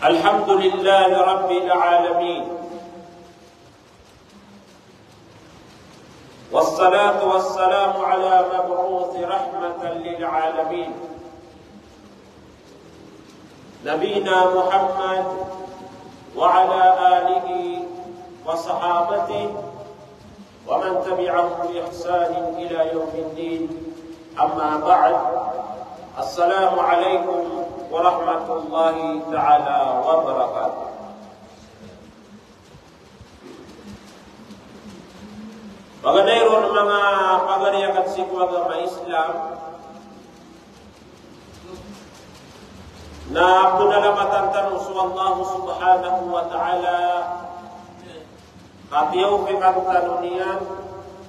الحمد لله رب العالمين، والصلاة والسلام على مبعوث رحمة للعالمين نبينا محمد وعلى آله وصحابته ومن تبعهم بإحسان إلى يوم الدين. أما بعد، السلام عليكم ورحمة الله تعالى وبركاته. Pagadayon mga pagariyakan si agama Islam na punalamatan tanong sa Allah subhanahu wa ta'ala katiyaw pikang tanong niyan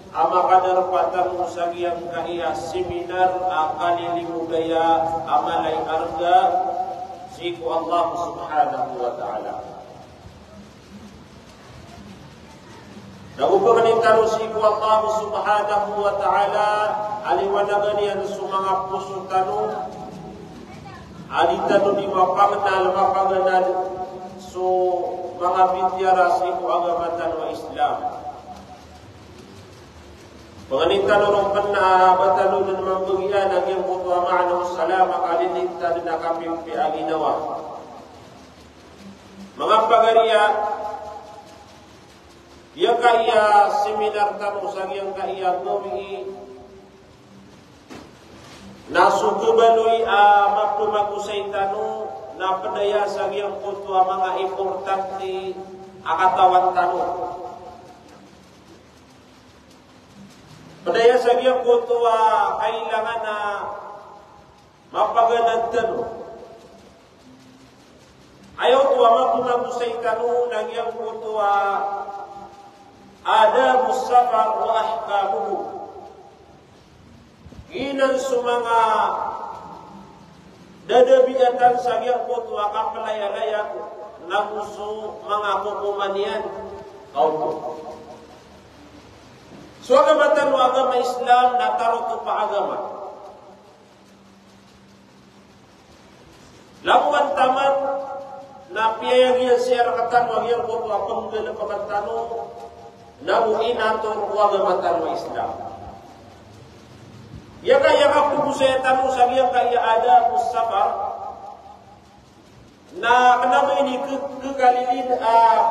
ama kadar patang musagiyang kaiya seminar akalilimugaya amalay arga siku Allah subhanahu wa ta'ala. Nagupaman yung tanong siku Allah subhanahu wa ta'ala aliwanagan yan sa mga puso tanong alitanong di mapaganal so mga bidyara siku agamatan wa Islam. Mengenai orang pernah bertalu dan membagian yang kutua ma'anahu salam akalinita dan akapim fi aginawa. Mengapa garia ia kaya seminar tamu sagiang kaya gomi nasu kebalui maku saitanu na pedaya sagiang kutua mga importanti akatawan tanu. Padaya sagiang kutua kailangan na mapaganad tanu. Ayaw tuwa mapumagusay tanu nagyang kutua adabu safar wa ahkamuhu. Inan sumanga dadabiatan sagiang kutua kapalaya-layak namusu mga kukumanian kaupo. So agamatan o agama Islam nataro to pa agama. Lakuan taman na piyayag yan siya rakatan wag yan ko to apang gala pagkatano na buin nato o agamatan o Islam. Yaka pumusaya tanong sabihan kaya ada musafa na kenapa ini kegalilin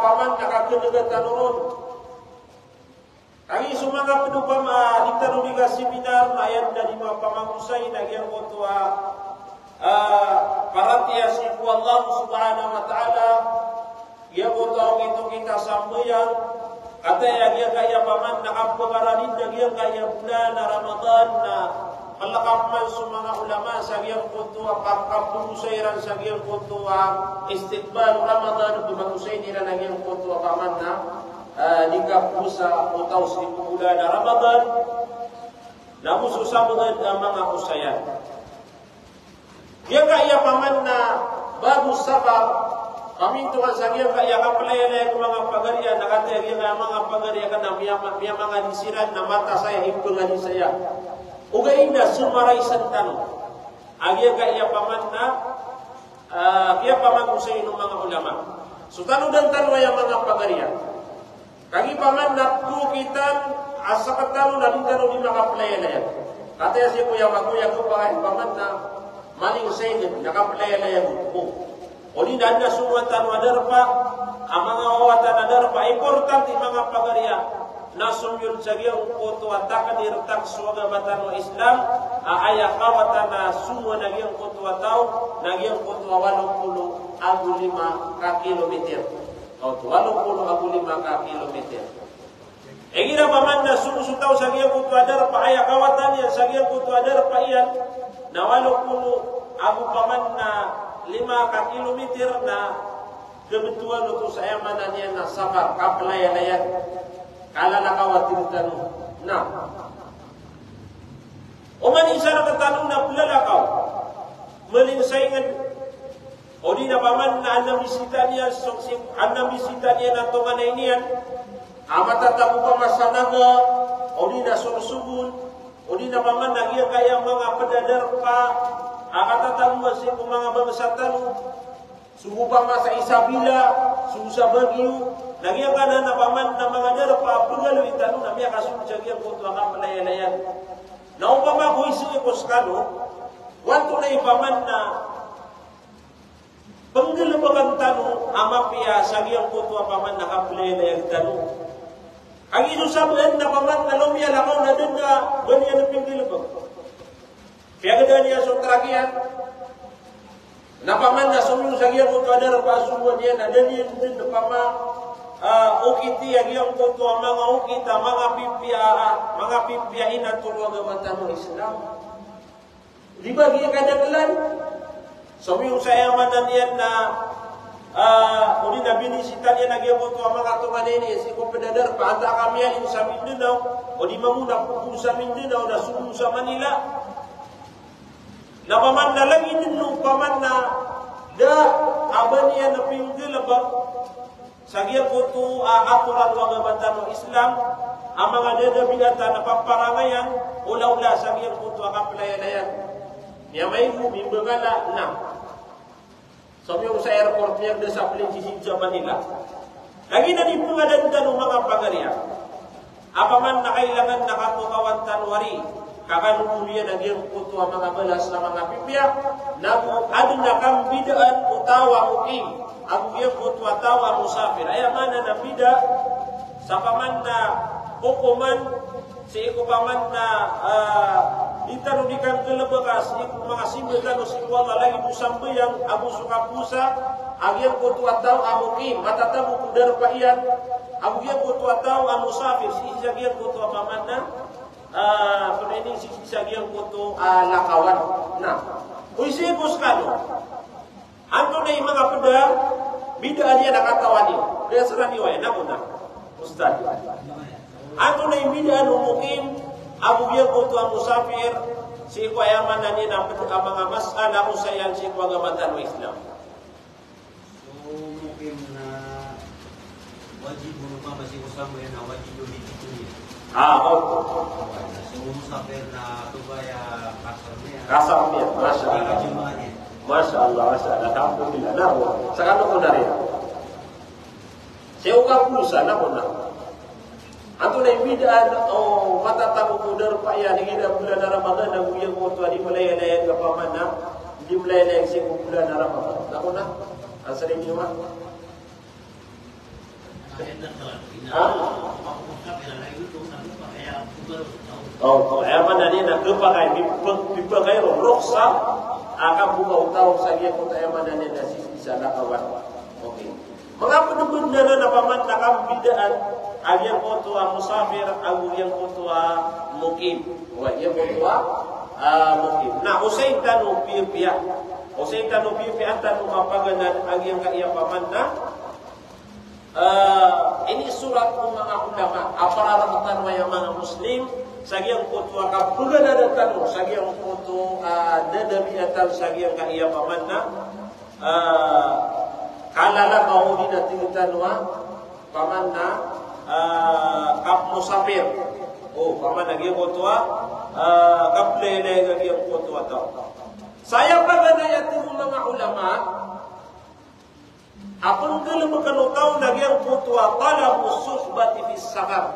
paman nakakadagatan ron. Kami sumanga pedupam ditanong diga seminar ayat dari mga pamangusay nagyang kutua paratiya siku Allah subhanahu wa ta'ala iya kutua itu kita sambayang kata yang kaya paman nakapagaranin nagyang kaya bulan na Ramadan na malakaman sumanga ulama sagyang kutua pagkapumusayran sagyang kutua istiqbal Ramadan pamangusay nila nagyang kutua paman na jika puasa atau 1000 bulan Ramadan namun susah banget mga usayan. Dia kaya paman na bagus sabar kami tuan sagian kaya kapalaya ng mga pagariya nakataya ng mga pagariya kana miya mga disiran na mata saya himpungan saya. Uga inda sumaray santan. Agya kaya paman na kaya paman usay ng mga ulama. So tanudan tanwa yung mga pagariya. Kami paman nakukitan asa katalo na dintano di nakaplaya-laya. Kataya si kuya makuya ko paman na maling sayin nakaplaya-laya ko. O di danda sumatan wadarpa ang mga wawatan wadarpa importante mga pagariya na sumyul sagyang kuto at takadiretak suwaga batan wa Islam aaya kawatan na sumwa nagyang kuto ataw nagyang kuto 85 kilometer. O 85 kilometer. Egina paman na sumusutaw sa giyang kutu adar pa ay kawatan yan sa giyang kutu adar pa iyan na 80 agu paman na 5 kilometer na kebetulan itu saya mana niyan na safar kaplaya-layan kala nakawatin tanong na o man isa na katanong na pulalakaw malinsayngan o di na paman na anang bisita niya na tongan na iniyan amatatabu pa masanaga o di na sursubun o di na paman nagya kaya mga padadar pa akatatabu kasi kung mga bamasatan suhu pamasa isabila, suhu sabagiu, nagyang kana na paman na mga dara pa pagalo itano na miya kasun jagiang kutu ang malaya-layan. Na upama ko isu ikoskano, wanto na ipaman na penggelabagan tanu ama pia sagiang kutu paman na kapalaya-layan tanu. Ang isu sabihin na paman na lumia lakaw na dun na ganyan na pinggelabag. Kaya ganda niya sa trakian, napaman na sumyung sagiang kutu ada rapasuan niya na dun yun din napama ukiti yang kutu mga ukita, mga pipia inatulwa gamatan ng Islam. Di ba kaya kadaglan? Sumyung sayaman na niyan na uli na binisita niya nagyabot ang mga tumanini si Kumpadadar paanta kami yan sa Mindanao o di mamuna pupunta sa Mindanao na sumu sa Manila na paman na lang inunong paman na da aban niya na pinggilabang sa giyabuto aturan wang abatan ng Islam ang mga dadabinata na pamparangayan ula-ula sa giyabuto ang kapalayan-layan niya may bumibagala na sabi ko sa airport niya sa Pilipinas sa Manila. Lagi na din pumadanda ng mga pagariya. Apaman na kailangan nakatukawan tanwari. Kakanukulian ang iyong puto ang mga balas na mga pipya. Adun na kang bidaan utawa muking. Ang iyong puto atawa musafir. Ay mana na bida sa paman na hukuman si iko paman na itano di kang kalabakas iko mga simbetano si wala lagi busambayang abu suka pusa agyan ko tuataw amukim matatamu kudar paiyan agyan ko tuataw amusafir si isagyan ko tu paman na ini si isagyan ko tu lakawan na uisipos kano anto na yung mga pedang bida dia nakatawani kaya sarani wa na muna ustad anto na yung bida umukim Abu biya ko tuang musafir si ko ayaman na niya ang mga masala kung sayan si ko agamatan ng Islam. So mungkin na wajib menupang masih usama yan na wajib ulit ito niya. So musafir na tubaya kasar niya. Kasar niya, Masya Allah. Masya Allah, Masya Allah. Alhamdulillah. Naku, sakano ko na rin. Siya ka pusa, naku na. Anto na ibidaan o matatago ko dar pa yan hingga bulan Ramadan ang uyang mo to di malaya-laya ka pa man na di malaya-laya si bulan Ramadan. Ako na. Ang saling niyo ha? Oh, kaya man na niya nagpapakay bipagay roksa akan bukaw tao sa iya kung tayo man na niya isa nakawan. Okay. Mga penubun na napaman nakambidaan Agyan ko tuwa musafir, agyan ko tuwa mukim. Agyan ko tuwa mukim. Na usay tanu piya. Usay tanu piya tanu mapaganan agyan ka iya paman na. Ini surat ng mga ulama. Apararatan wa yung mga Muslim. Sagyang ko tuwa kapugan na tanu. Sagyang ko tuwa dadabiatan sagyang ka iya paman na. Kalala mahuli na tingtanwa paman na. Kap musafir. Oh, paman lagi ko tuwa. Kap lele lagi ko tuwa tao. Saya paganayat ng mga ulama. Apang kalamakan tao lagi ko tuwa talabu suhbati fis safar.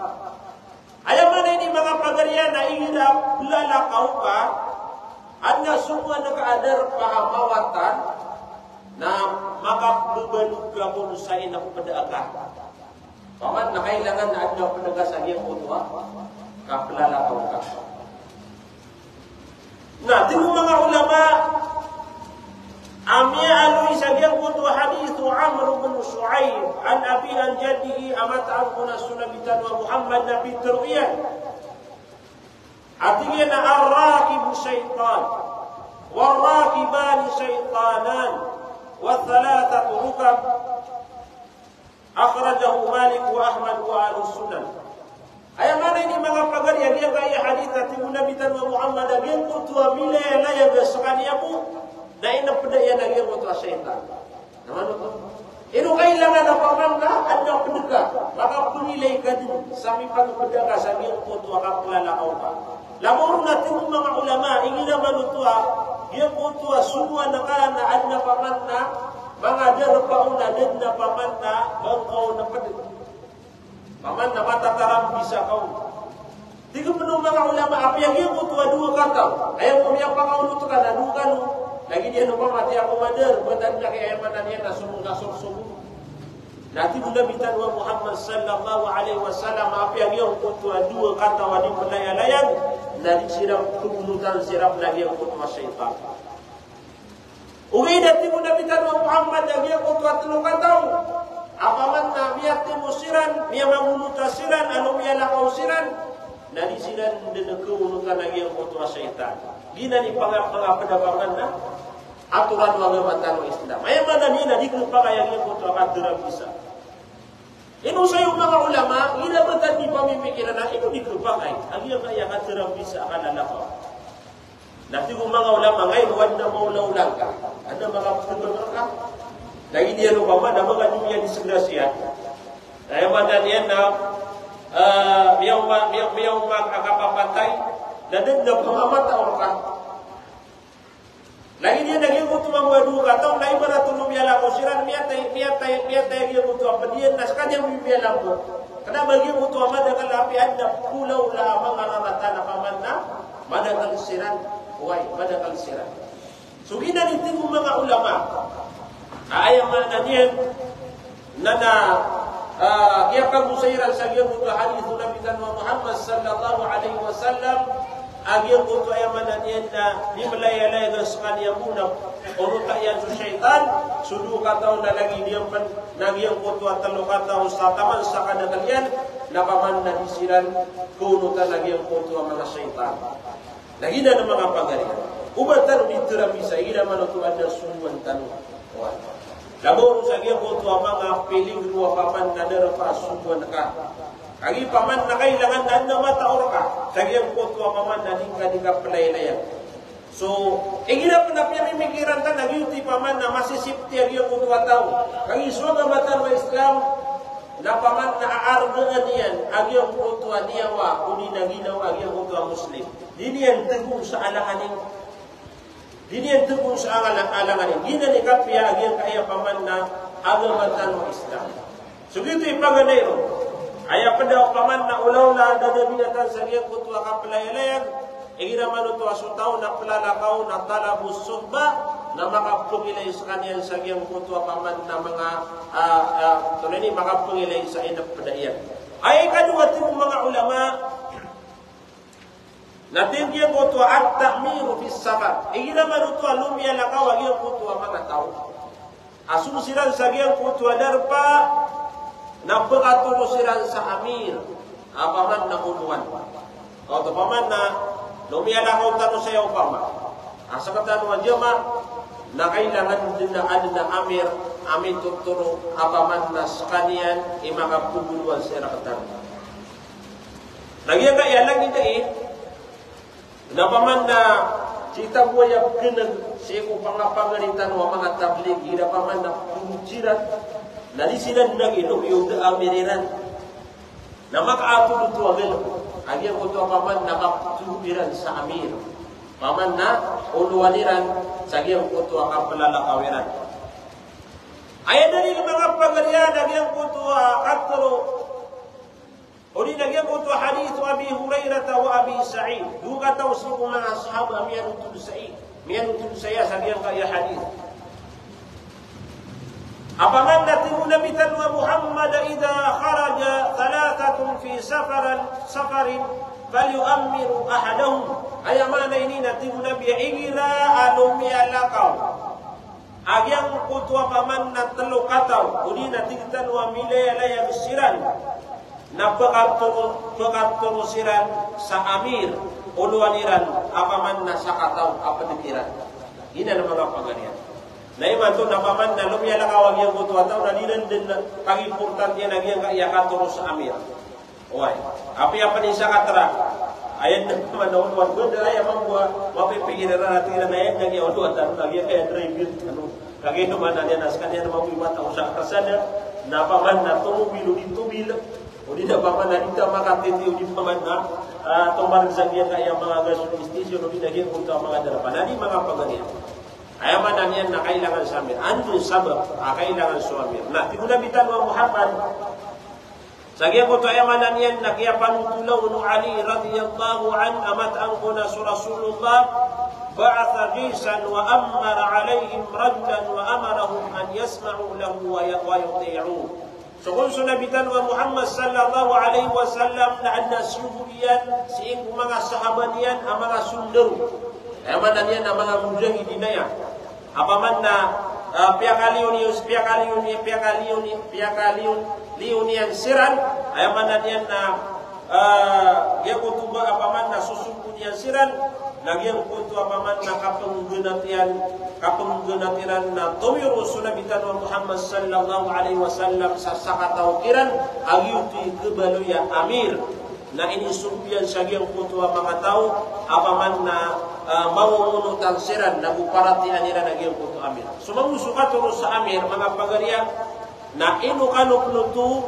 Ayaman ini mga pagarian na ihirap lalakaw ka at nga sumwa nakaadar pahamawatan na makabubalog ka kung sa inakpadaaga. Paman na kailangan na adlaw panagasang iyang utwa, kaplalakaw ka. Na, tingong mga ulama, amya aloy sa iyang utwa hadithu Amr bin Shu'ayb, an abi an jadihi amat'an kuna sunabitan wa Muhammad na Pitruyan. At tingin na arrakibu syaitan, warrakibani syaitanan, wa thalathatu rukab, akhrajahu Malik wa Ahmad wa Ahlus-Sunan. Ay mana ini mga pagarian dia kaya hadis at Nabi wa Muhammad agyan ko tuwa mila laya gasakaniya po na inapadayan agyan ko tuwa syaitan. Naman ito? Ino kailangan na pamangga at na pedega. Maka pumilay ka din sa may pagpedega sa agyan ko tuwa kaplalakaw ka. Lamoro natin mga ulama ingin naman ito agyan ko tuwa sumwa na ka na ad na paman na Mangader pauna den na pamanna bangkau na pedeg. Paman na mata taram bisa kau. Tiga penuh mga ulama apa yang dia butuh dua kata. Ayam punya pangau tu kan adu kan. Lagi dia lupa mati aku mader. Betul nak ayam mana dia nak suruh kasur subuh. Nanti bila minta dua Muhammad sallallahu alaihi wasallam apa yang dia butuh dua kata wadi pelayan-layan. Dari siram kebunutan siram lagi yang butuh syaitan. Uri dati bila minta dua Muhammad yang dia butuh telu kata. Apaman na miyati musiran, miya mamulutasiran, ano miya lakausiran, nari siran dinagkuunukan lagi ang kutuwa syaitan. Gina ni pangapadabangan na aturan mga matano Islam. Ay mana ni na di ko pa kaya yung kutuwa kadura bisa. Ino sa yung mga ulama, gina ba ni pamimikiran na ino di ko pa kaya ang yung kaya kadura bisa akalala ko. Nati ko mga ulama ngayon, huwag na maulaw-ulang ka. Ano mga pagkabar ka? Lagi dia lupa mana mga dunia di sebelah siang. Saya mana dia nak biar akapapantai dan dia pengamat orang. Lagi dia nak ikut cuma dua kata, lain mana tolong biarlah kosiran miatai dia butuh apa dia naskah dia biarlah bu. Karena bagi butuh apa dengan api anda pulau lah mengaramatan apa mana mana kalsiran, wai mana kalsiran. Sugina itu mga ulama. Ayam mana dia nana kia kamu sairan sagian butuh hadis Nabi Muhammad sallallahu alaihi wasallam agian butuh ayam mana dia na di melayalai gaskan yang mudah orang tak yang syaitan sudu kata na lagi dia pen nagian butuh telu kata ustataman sakada kalian napaman na disiran kunutan lagi yang butuh mana syaitan lagi ada mga pagarian ubatan diterang bisa ida mana tu ada sumuan tanu Labor sagian butuh mga piling dua paman na derapa sumuan ka. Agi paman na kailangan anda mata orka. Sagian butuh paman na dingka pelay-layan. So, ingina pa na piyamimikiran ta nagyuti paman na masisipti agi ang butuh tao. Kagi suwaga mata wa Islam na paman na aargaan yan agi ang butuh niyawa kuni naginaw agi ang butuh Muslim. Dini yan tegung sa alanganing Dini yang teguh sealang-alangan ini. Gina ni kapia agian kaya paman na agamatan ng Islam. So gitu ipanganero. Aya pada paman na ulaw na dadabinatan sa giyang kutuwa kapalayalayag. Igina manuto asutaw na palalakaw na talabus suhba na makapungilay sa kanyan sa giyang kutuwa paman na mga tunay makapungilay sa inap padayan. Ay kadua tibong mga ulama natin dia kutuwa at ta'miru fis safar. Igina manutua lumia lakaw agiang kutuwa mga tao. Asusiran sa agiang kutuwa darpa na pagaturusiran sa amir. Apaman na kumuan. O paman na lumia lakaw tano sayo pama. Asakatan wa jama na kailangan din na ada na amir amin tuturo apaman na sakanian imakapubuluan sa rakatan. Nagyan ka ialang hindi napaman na cita buaya kena seko pangapangalitan wa mga tabligh ida paman na pumujiran nali sila nagino yung amiriran na makaatu duto agel agi ang uto paman na kapatubiran sa amir paman na uluwaniran sa agi ang uto kapalalakawiran ayan dari mga pagarian agi ang uto katro Uli nagyan ko ito hadith Abi Hurairah wa Abi Sa'id. Duga tawsiq mga sahaba miyan utul Sa'id. Miyan utul saya sabihan kaya hadith. Apaman natin Nabi tanwa Muhammad idza kharaja thalathatun fi safarin falyu'ammiru ahadahum. Ayamana ini natin Nabi igira alumia lakaw. Agyang kutwa paman na telu kataw. Uli natin tanwa milaya siran. Na pagkaturusiran sa amir uluaniran apaman na sa kataw apanikiran. Ina na mga pagarian. Na iman to napaman na lumya lakawag yung kutuwa tao na dinan din pag-important yan nagyang kaiyakaturo sa amir. Oy, api apa ni sa katra. Ayan na naman na uluan. Doon na ayaw mga mapipigiran natin na yan nagyang uluan. Nagyang kaya drive yun. Kagay naman na yan. Askan yan na mapiwata ko sa kasada. Napaman na tumubilo ditubil. O di na paman na dito makatiti o di paman na tumaragsan yan kaya mga gasol istisyon o di na yan kung mga darapan. Nani mga pagarian. Ayaman niyan na kailangan sa amir. Andun sabab, kailangan sa amir. Nah, tigunabitan wa Muhammad. Sagiya ko to ayaman niyan na kaya panutulaw no Ali radhiyallahu an amat ang kuna su Rasulullah ba'atha jisan wa amara alaihim rajulan wa amarahum an yasma'u lahu wa yuti'u. So kung sunabitan wa Muhammad sallallahu alaihi wasallam na adna subuyan si mga sahabat niyan ang mga sundaro. Ayaman niyan ang mga mujahidin niya. Apaman na liunian siran ayaman niyan na dia kutuba apaman na susubunian siran nagyan kutu apaman na kapenggenatiran na tumiru sunabitan wa Muhammad sallallahu alaihi wasallam sa sakataukiran agiuti kebaluya amir na ini sumpian sagyang kutu mga tao apaman na mangungunutan siran na buparati anira nagyan kutu amir sumangusuka turus sa amir mga pagariya na inu kanuknutu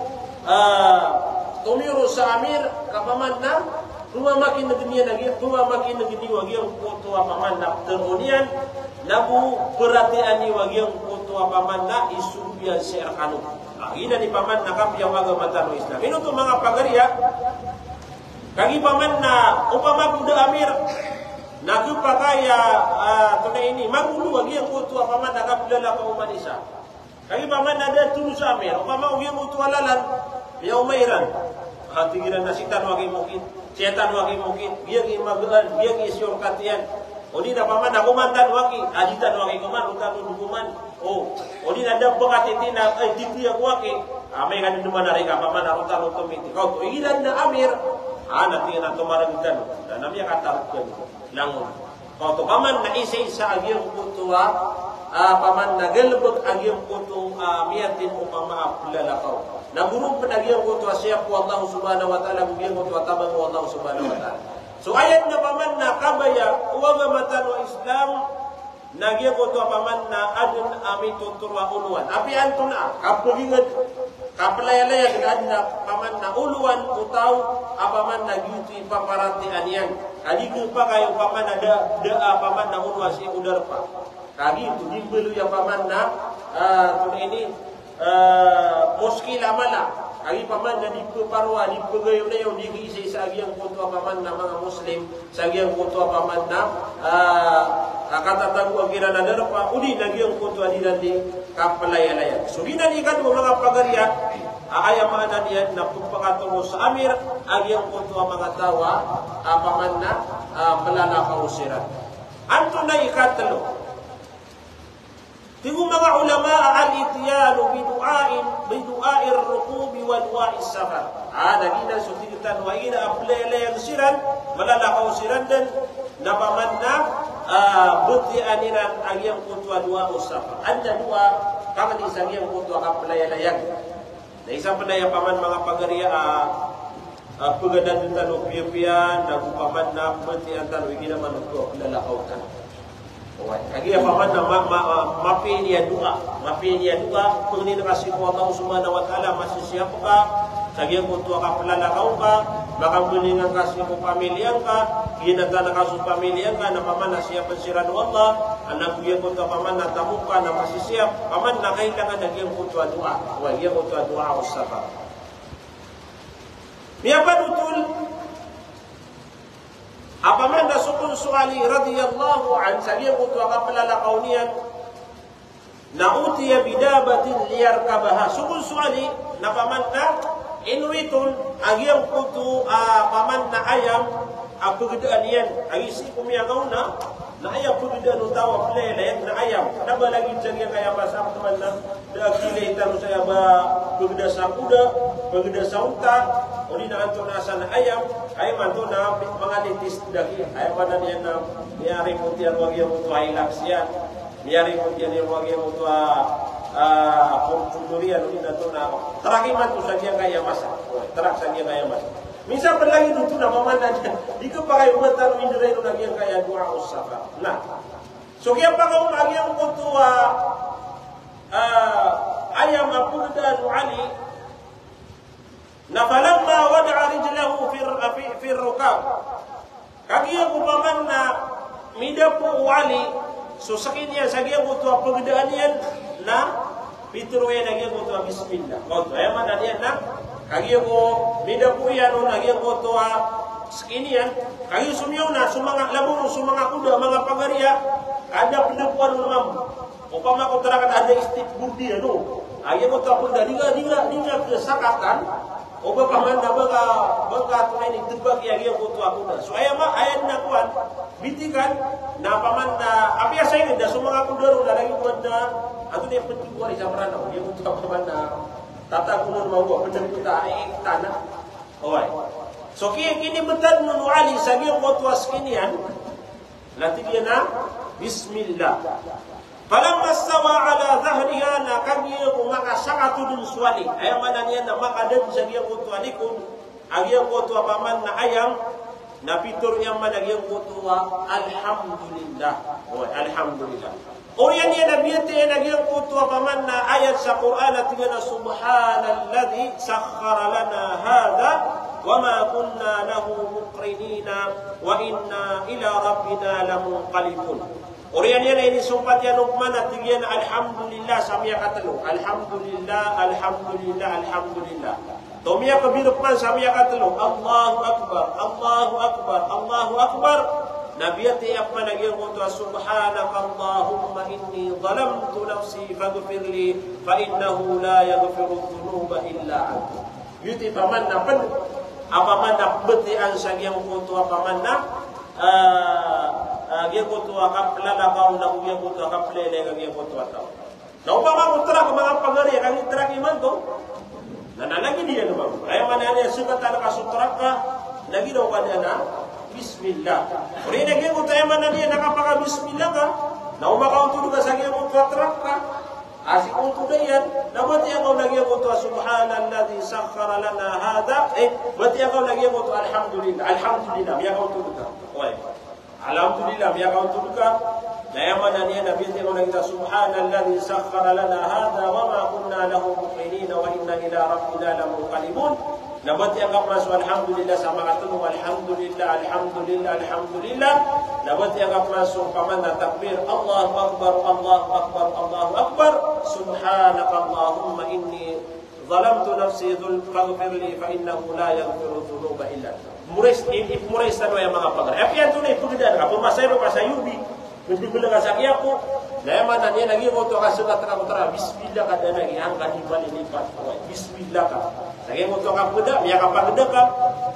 tumiru sa amir kapaman na rumamakin na dunia lagi rumamakin na gini wagi ang kutu apaman na terunian nabu berati ani wagi ang kutu apaman na isubian si arkanu ina ni paman na kapya waga matano Islam inu tu mga pagariya kagi paman na upama buda amir nagpakaya tunay ini magulu wagi ang kutu apaman na kapilala ka umanisa kagi paman ada tulus amir upama ugi mutu alalan ya umairan hatigiran nasitan wagi mungkin setan wagi mungkin dia ki magelan dia ki isyor katian odi da paman aku mantan wagi ajitan wagi kuman utan dukuman odi ada bekatitina titi aku wagi ame kan dumana reka paman arutan utomiti kau tu iran da amir ana tina tomaragitan dan namanya kata langun kau tu paman na isa agir kutua paman na gelbek agir kutu miatin upama apulala kau na gurung penagiyang kutu asyak ku Allah subhanahu wa ta'ala bugiyang kutu atabang ku Allah subhanahu wa ta'ala so ayat na paman na kabaya uwaga matan wa Islam nagyang kutu paman na adun amitun turwa uluan api antun kapulingat kapalayalaya adna paman na uluan utaw apaman na gyuti paparati anian adi pa kayo paman ada paman na uluan si udar pa kagi itu dibelu ya paman na ini muskila mala agi paman na dipeparwa dipegayo na yung digisi sa agyang kutu paman na mga muslim sa agyang kutu paman na katatagu agira na darpa udi nagyang kutu adiran di kapalaya-laya so ginanikan mo mga pagariya ayaman na niyan na pagpakatungo sa amir agyang kutu mga tawa paman na malalakaw siran anto na ikatalo Tinggu mga ulama al-itiyanu bidu'air rukubi wa du'a'is safar. Nagina sutigitan wa ina aplele yang siran malalakaw siran dan napamanna buti aniran agyang kutwa du'a'us safar. Anda dua kaman isang yang kutwa kaplayalayan. Na isang panaya paman mga pagariya pagadan tanu piyan nagupaman na buti antan wigina manukko lalakaw tan. Lagi apa mana maafin dia doa pengen kasih Allah Subhanahu wa taala masih siapkah lagi aku tua kapelala kau ka bakal beningan kasih ku pamilian ka ina tanah kasus pamilian ka na paman siap pensiran Allah anak dia ku tua paman na tamuka na masih siap paman na kailangan lagi aku tua doa wa dia ku tua doa usaha biapa betul apaman da sukun suali radhiyallahu an sabiya kutu akapalala kaunian na utiya bidabatin liyarkabaha sukun suali na paman na inuitun agyang kutu paman na ayam apagdaan yan agisi kumiyagaw na ayam pagdaan utawa plele na ayam naba lagi jagya kaya pasang teman na dakilay tanu saya ba pagda sa kuda pagda sa unta uli na anto nasa na ayam manto na mga litis daki ayam pada dia na miyari mo tiyan wag yung mutu hilaks yan miyari mo tiyan yung wag yung mutu portudurian uli na to na terakiman to sa diyan kaya masa terak sa diyan kaya masa minsan pa lagi dito na mamanda dyan di ko pa kayo matalo indiray nung nagyang kaya dua usapa na so kaya pa kung nagyang mutu ayam apugdan Ali na falamma wada'a rijlahu fi rukab kagi ang upaman na midapo wali So sakinian sagian kutua pegedaan yan na pituruyan nagian kutua bismillah. Kau tu ayam mana dia nak kagian ko mida puyan o nagian kutua sakinian kagian sumiyaw na sumanga labong sumanga kuda mga pagariya ada pendapuan ulama. Upama ko terakan ada istibudi ano. Agian kutua punda dinga kesakatan. Oba pamanda baga tunai ni tebak ya dia kutu aku dah. So ayam na kuan bitikan na pamanda api asa ini dah semua aku daru dah lagi benda aku ni penting gua di samrana dia kutu pamanda tata kunun mau gua benda kita tanah. Oi. So kini betul nunu ali sagi kutu askinian nanti dia na bismillah. Falamma stawa ala dhahriha na kagiya ko makasakatu dun swali. Ayam mana niya na makadad sa giyang kutuwa likod. Agiyang kutuwa paman na ayam. Napitur yang mana giyang kutuwa. Alhamdulillah. Oh, alhamdulillah. O yan niya nabiyate na giyang kutuwa paman na ayat sa Quran at tiga na subhanalladhi sakhara lana hadha. Wama kunna lahu muqrinina. Wa inna ila rabbina lamunqalibun. Orian yan ini sumpat yan ukman at tigyan alhamdulillah samia katalo. Alhamdulillah, alhamdulillah, alhamdulillah. Tomiya kabirukman samia katalo. Allahu Akbar, Allahu Akbar, Allahu Akbar. Nabiyati akman nagyang kutu subhanaka Allahumma inni zalamtu nafsi faghfirli fa innahu la yaghfiru dhunuba illa anta. Yuti paman na pen apaman na betian sa gyang kutu apaman na dia kutu akapla na kau na dia kutu akaple le dia kutu atau. Na upama utrak mga pagari kang itrak iman to. Na lagi dia no bang. Ay man ana suka ta ka sutraka lagi daw pa na bismillah. Ori na gyud kutu ay man dia nakapaka bismillah ka. Na umaka utu ka sa gyud kutu atraka. Asik utu dayan. Na bati ako lagi kutu subhanalladzi sakhkhara lana hada. Bati ako lagi kutu alhamdulillah. Alhamdulillah ya kau tu ka. Oi. Alhamdulillah biar kau tuduka. Daya mana dia Nabi kita kita subhanalladzi sakhkhara lana hadza wa ma kunna lahu muqrinin wa inna ila rabbina lamunqalibun. Nabati agak masuk alhamdulillah sama kata alhamdulillah alhamdulillah alhamdulillah. Nabati agak masuk pamana takbir Allahu akbar Allahu akbar Allahu akbar. Subhanaka Allahumma inni zalamtu nafsi faghfirli fa innahu la yaghfiru dhunuba illa anta. Muris tano yang mga pagar. Tapi yang tunay pagdaan ka pumasayro ka sa yubi. Bibigula ka sa kiyapo. Dahil man niya nagimo to ka sukat ka kontra bismillah ka dana giangkat ibalipat. Bismillah ka. Nagimo to ka puda, miya ka pagda ka.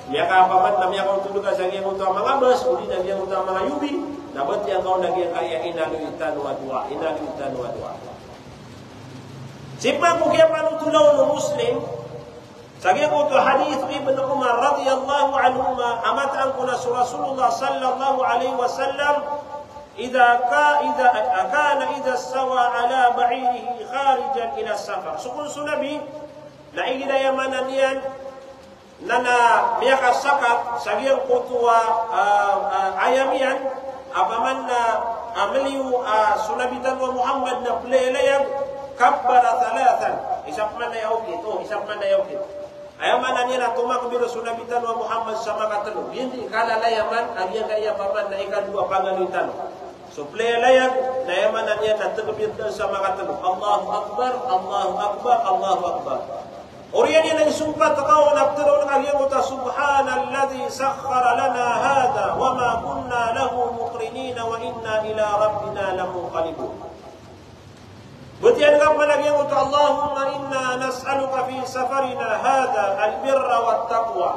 Miya ka paman na miya ka tulog ka sa gimo to mga bas, uli na gimo to mga yubi. Dapat yang kau naging kaya inaluitan wa dua, inaluitan wa dua. Sipa ko kaya panutulaw ng Muslim. Sagian ko hadis Ibn Umar radhiyallahu anhuma amatan kuna Rasulullah sallallahu alaihi wasallam idza sawa ala ba'irihi kharijan ila safar. Sukun sunabi na igida yamanan yan nana miyaka sakat sagian ko ayamian apaman na amliu sunabitan wa Muhammad na playlayag kabbara thalathan isap man na yaukit isap man na yaukit. Ayaman niya na tumakbir sunabitan wa Muhammad sama katalo. Hindi kalalayaman agian kaya paman na ikadua pangalitan. So playlayag na ayaman niya na takbir sama katalo. Allahu akbar, Allahu akbar, Allahu akbar. Oriyan niya nang sumpat takaw naftaro ng agian ko ta subhanalladzi sakhkhara lana hadha wa ma kunna lahu muqrinina wa inna ila rabbina lamunqalibun. Butian kau lagi untuk Allahumma inna nas'aluka fi safarina hadha al-birra wat-taqwa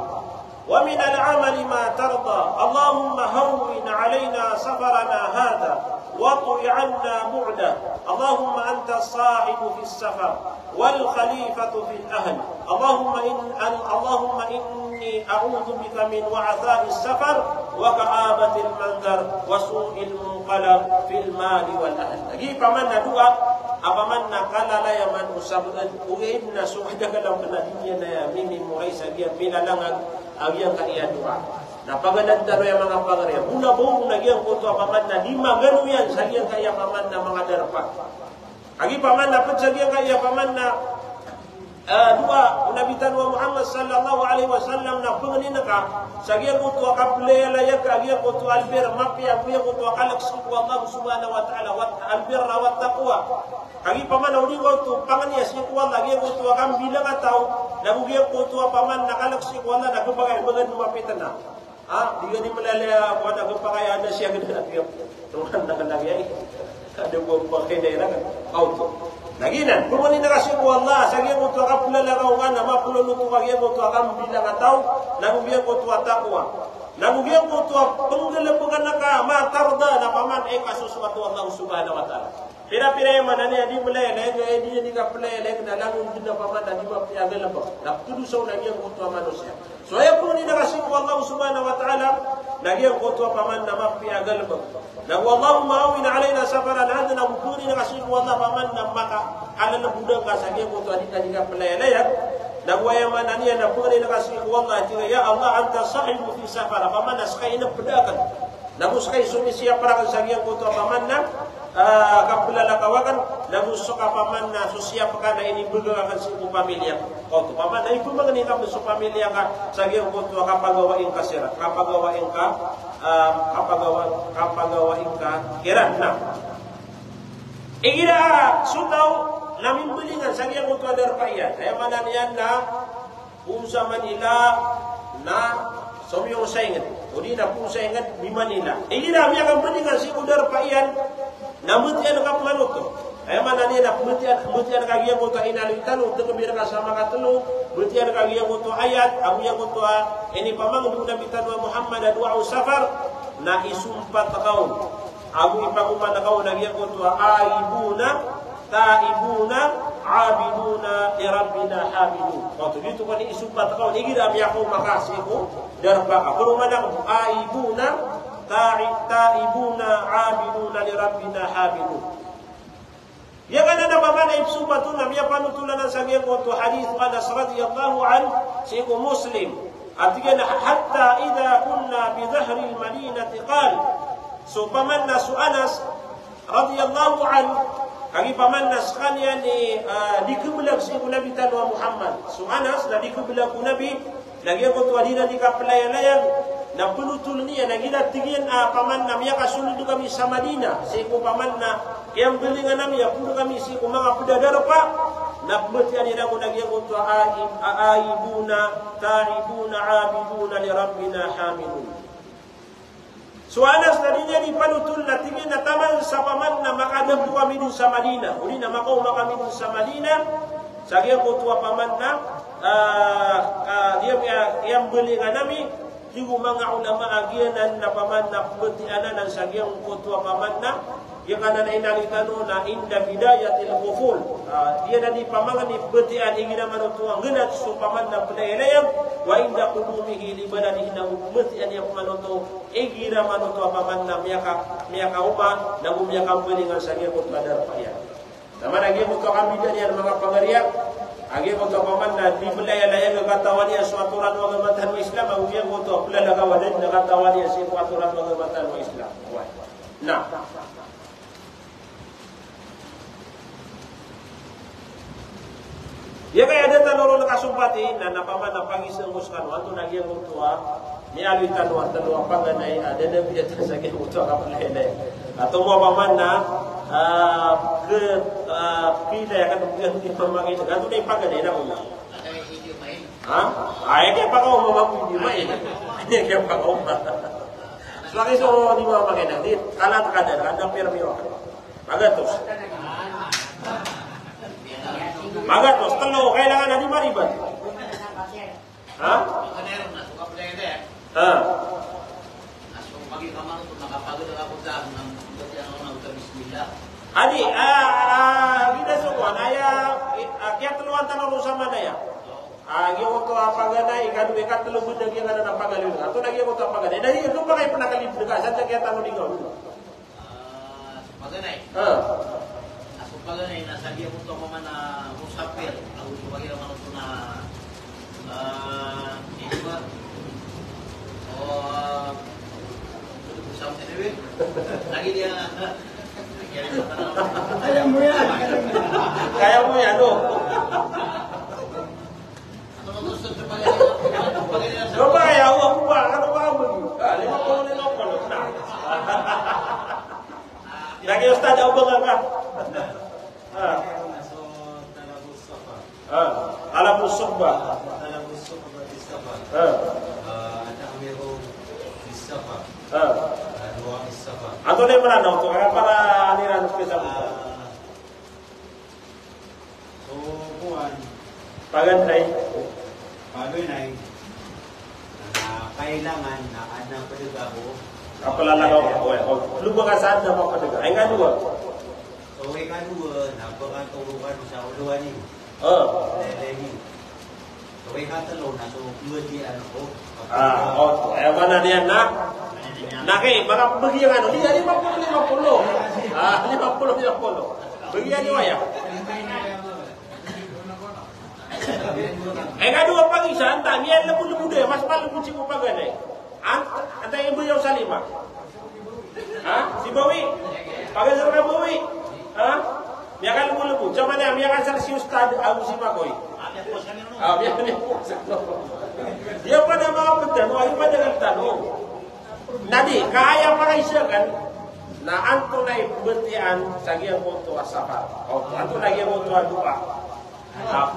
wa min al-'amali ma tarda. Allahumma hawwin 'alaina safarana hadha wa qi 'anna bu'da. Allahumma anta as-sahibu fi as-safar wal khalifatu fi al-ahl. Allahumma inni a'udzu bika min wa'tha'i as-safar wa ka'abati al-manzar wa su'il munqalab fi al-mali wal ahl. Lagi paman na dua apaman na kalalayaman usabutan uin na sukada kalang kanadinya na mimi muray sa diyan pinalangag agyang kaiyan doa. Napaganan taro yung mga pagarya. Muna buong nagyang kuto apaman na di magano yan sa diyang kaya paman na mga darpa. Agi paman na put sa diyang kaya paman na dua Nabi tanwa Muhammad sallallahu alaihi wasallam na pengani naka sagia ko to akaplela ya kagia ko to albir mapia ko to akalak suku Allah subhanahu wa ta'ala wa albir wa taqwa kagi paman udi ko to pangani siku Allah gi ko to akam bilang atau lagu gi ko to paman nakalak siku Allah na kebagai bagan mapitana diga ni malala ko na kebagai ada siya ganda tiap tuhan nakalagi ay ada buat pakai daerah kan auto Naginan, pumani na kasi ko Allah, sagya mo to akapulalaga nga, mapulalo ko kagya mo to akam bilang ataw, nagugyan ko to atakwa. Nagugyan ko to penggalapungan na ka, matarda na paman ay kasuswatu Allah subhanahu wa ta'ala. Pira-pira yung manani, di mulai, di niya ka pulay, na langon din na paman, di ba piyagalabang. Naptudo sa nagyan ko to manusia. So ay pumani na kasi ko Allah subhanahu wa ta'ala, nagyan ko to paman na mapiyagalabang. Allahumma awin alaina safaran hada na bukuri na kasi ko Allah paman na maka ala na budang ka sagya ko to adika jika pelayalayan nagwaya man aniya na bukuri na kasi ko Allah tiga ya Allah anta sahibu fi safara paman na sakay na pedakan namuskay sumisiya para ka sagya ko to paman na kapulalakawakan nagusok ka paman na susiya pa ka na inibulgakan sa iyong pamilya o to paman na ito mga nikap sa pamilya ka sagya ko to kapagawain ka sira kapagawain ka kapagawain ka kira na igira sutaw namin bulingan sagya ko to adar pa iyan ay mananiyan na kung sa Manila na somyong saingat o di na kung saingat di Manila igira miya kang bulingan si udar pa iyan namutian ka manuto ay mananiyan na mutian kagiyan ko to inalitan o tukabira ka sama katulong mutian kagiyan ko to ayat abuyan ko to ini pamang Nabi tanwa Muhammad du'a safar na isumpat kaun abu ipakuman kaun nagiyan ko to aibuna taibuna abiduna li rabbina habidun waktu itu kan isumpat kaun igira miyaku makasih ko darba ako mana aibuna taibuna abiduna li rabbina habidun ya kana na pamana isumpat na miya panutulan ng sagyan ko to hadith Anas radhiyallahu an siku Muslim artinya hatta idza kunna bi dhahri al-madinati qal so pamanna su Anas radhiyallahu an kagi pamanna sekalian di kebelah si Nabi tanwa Muhammad su Anas na di kebelah Nabi lagi ko to adina di kaplayalayan na pulutul niya nagina tigyan pamanna miya kasunod kami sa Madina si ko pamanna yang belingan nami ya puluh kami si ko mga pudadar pa nabmatian ina ko nagyan ko to aibuna taibuna abiduna li rabbina hamidun so Anas tadinya di panutul na tingin na taman sa paman na makadam ko kami din sa Madina uli na makaw kami din sa Madina sagyan ko to paman na yang belingan nami Jigo mga ulama agyanan na paman na pagtianan ng sagyang ko to paman na yang kana na inalitano na inda bidayatil ghuful dia na di pamangan ni betian ingina manutuang genat so paman na padayalayam wa inda qudumihi li badanihi na betian yang manutu igira manutu paman na miyaka upa na miyaka belingan sagyang ko badar paya sama lagi mo kami dari mga pagariak agi ko paman na di belayalaya katawa niya sa aturan wa gamatan wa Islam agiya ko to pelalaga wadan na katawa niya sa aturan wa gamatan wa Islam nah ya kaya ada tanoro nakasumpati na napaman na pangisang muskan wato nagyang utua ni alitan wa tanwa panganay ada na biyata sa gyang utua kapalay ato mo paman na pila ya kan di pamangin gato na ipaganay na una ay kaya pa ko mamapili main kaya pa ko selagi so di mamangin di kalat kadar kadang pirmiro magatos magatos telo kailangan na di mariban ha adi kita sukuan ayah kaya teluan tanong sama na ya agi ko to apagana ikadu ikat telu bunda gi ngana na pagalil ato nagi ko to apagana dari itu pakai penakalip dekat saja kaya tanong di gaul paganay paganay na sabi mo to mana musafir ang subagi naman to na iba o usap anyway lagi dia kaya mo yan no Coba ya Allah buat kan apa begitu? 50 nah. Lagi Ustaz jawab enggak? Alam musabah. Ada amiru bisafa. Dua bisafa. Atau dia mana untuk para aliran spesial? So kuan Pagan naik. Kailangan na ada pedegaho. Apa lalagaw? Lu baka saan na mapadega? Ay nga dua. So ikadua na pagkatulungan sa uluan ni. Lelehi. So ikatalo na so duwatian ko. Mana dia nak? Nake, baka bagi yang ano, dia 50. 50. 50. Bagi yang iwaya. Kadua pagi sa anta, niyan lebu-lebu dia, mas malu kucing ko pagane. Anta ibu yang salima. Si Bawi. Pagai sa Bawi. Dia kan lebu-lebu. Cuma dia kan sa si Ustad Abu Simakoy. Dia pada mga pagtanong, ay pada nagtanong. Nadi, kaya para isya kan, na anto na ibutian sa giyang moto asapa. Anto na giyang moto adupa.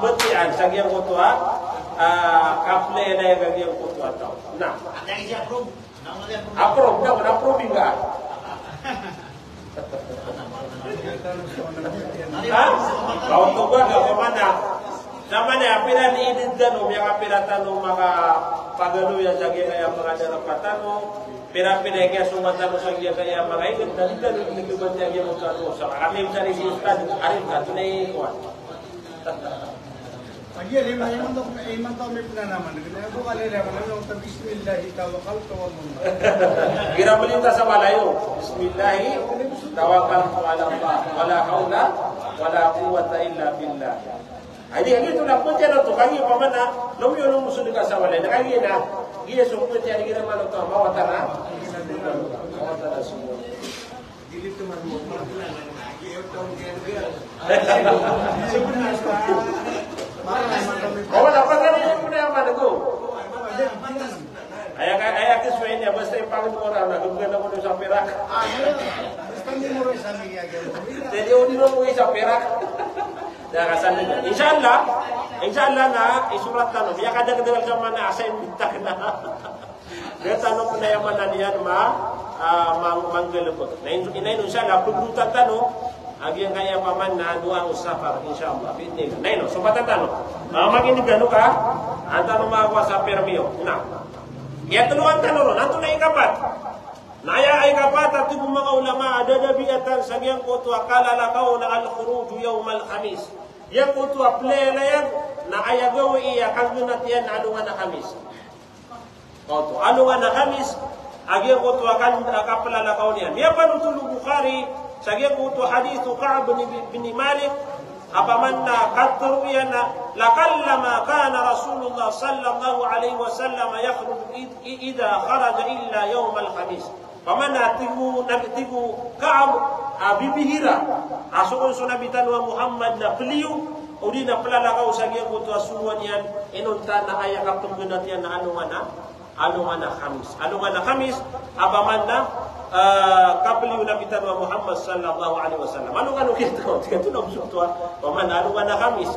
Butian sa giyang moto kaple na yung giyang moto ataw. Na. Approve na, approve nga. Kau to ba ka pamana? Sama na apira ni idin tanong, yung apira tanong mga pagano yan sa kaya mga darapatano, pira-pira kaya sumatano sa kaya mga idin, dali-dali naglubat niya yung mga sa kami sa si Ustad, arin ka, tunay kuwan. Ayan, iman to may pinanaman. Ako kalira, mananong ta bismillahi tawakkaltu wa munna. Kira balita sa malayo, bismillahi tawakkaltu ala Allah, wala haula wala quwwata illa billah. Jadi gitu lah pun jangan tu kaki pamana, lomi orang musuh dekat sawalai. Kaki na, dia semua tiada kira malu tu bawa tanah semua. Jadi tu malu Kau dapat kan yang punya apa tu? Ayah kesuai ni, basta ipangan orang nak kemudian nak mesti sampai rak. Jadi orang ni mesti sampai rak. Dah kasan ni. Insyaallah na isurat tanong. Biar kada kedengar zaman na asain bitak na. Dia tanong na yang mana dia manggelebek. Na insyaallah paglutan tanong agi yang kaya paman na dua usafar insyaallah. Bitni. Na ino sobat tanong. Magin digano ka? Antano magwasa permio. Na. Ya tuluan tanong nanto na ikapat. Naya ay kapat at yung mga ulama adadabiatan sa giyang kutu akala lakaw na al-khuruju yawm al-khamis. Yang kutu aple layan na ayagaw iya kaggunat yan alungan na khamis. Kutu alungan na khamis agiyang kutu akan kapala lakaw niyan. Miya panutulog Bukhari sa giyang kutu hadithu Ka'ab bin Malik apaman na katruyan na lakallama kana Rasulullah sallallahu alaihi wasallam yakhruj idha kharaja illa yawm al-khamis. Pamana tigu Ka'ab bibihira asukon sunabitan wa Muhammad na peliu udi na pelalakaw sa giyang kutu asuwan yan inunta na kaya kaptunggunat yan na alungan na khamis apaman na kapeliu nabitan wa Muhammad sallallahu alaihi wasallam ano kita ito na usutwa pamana alungan na khamis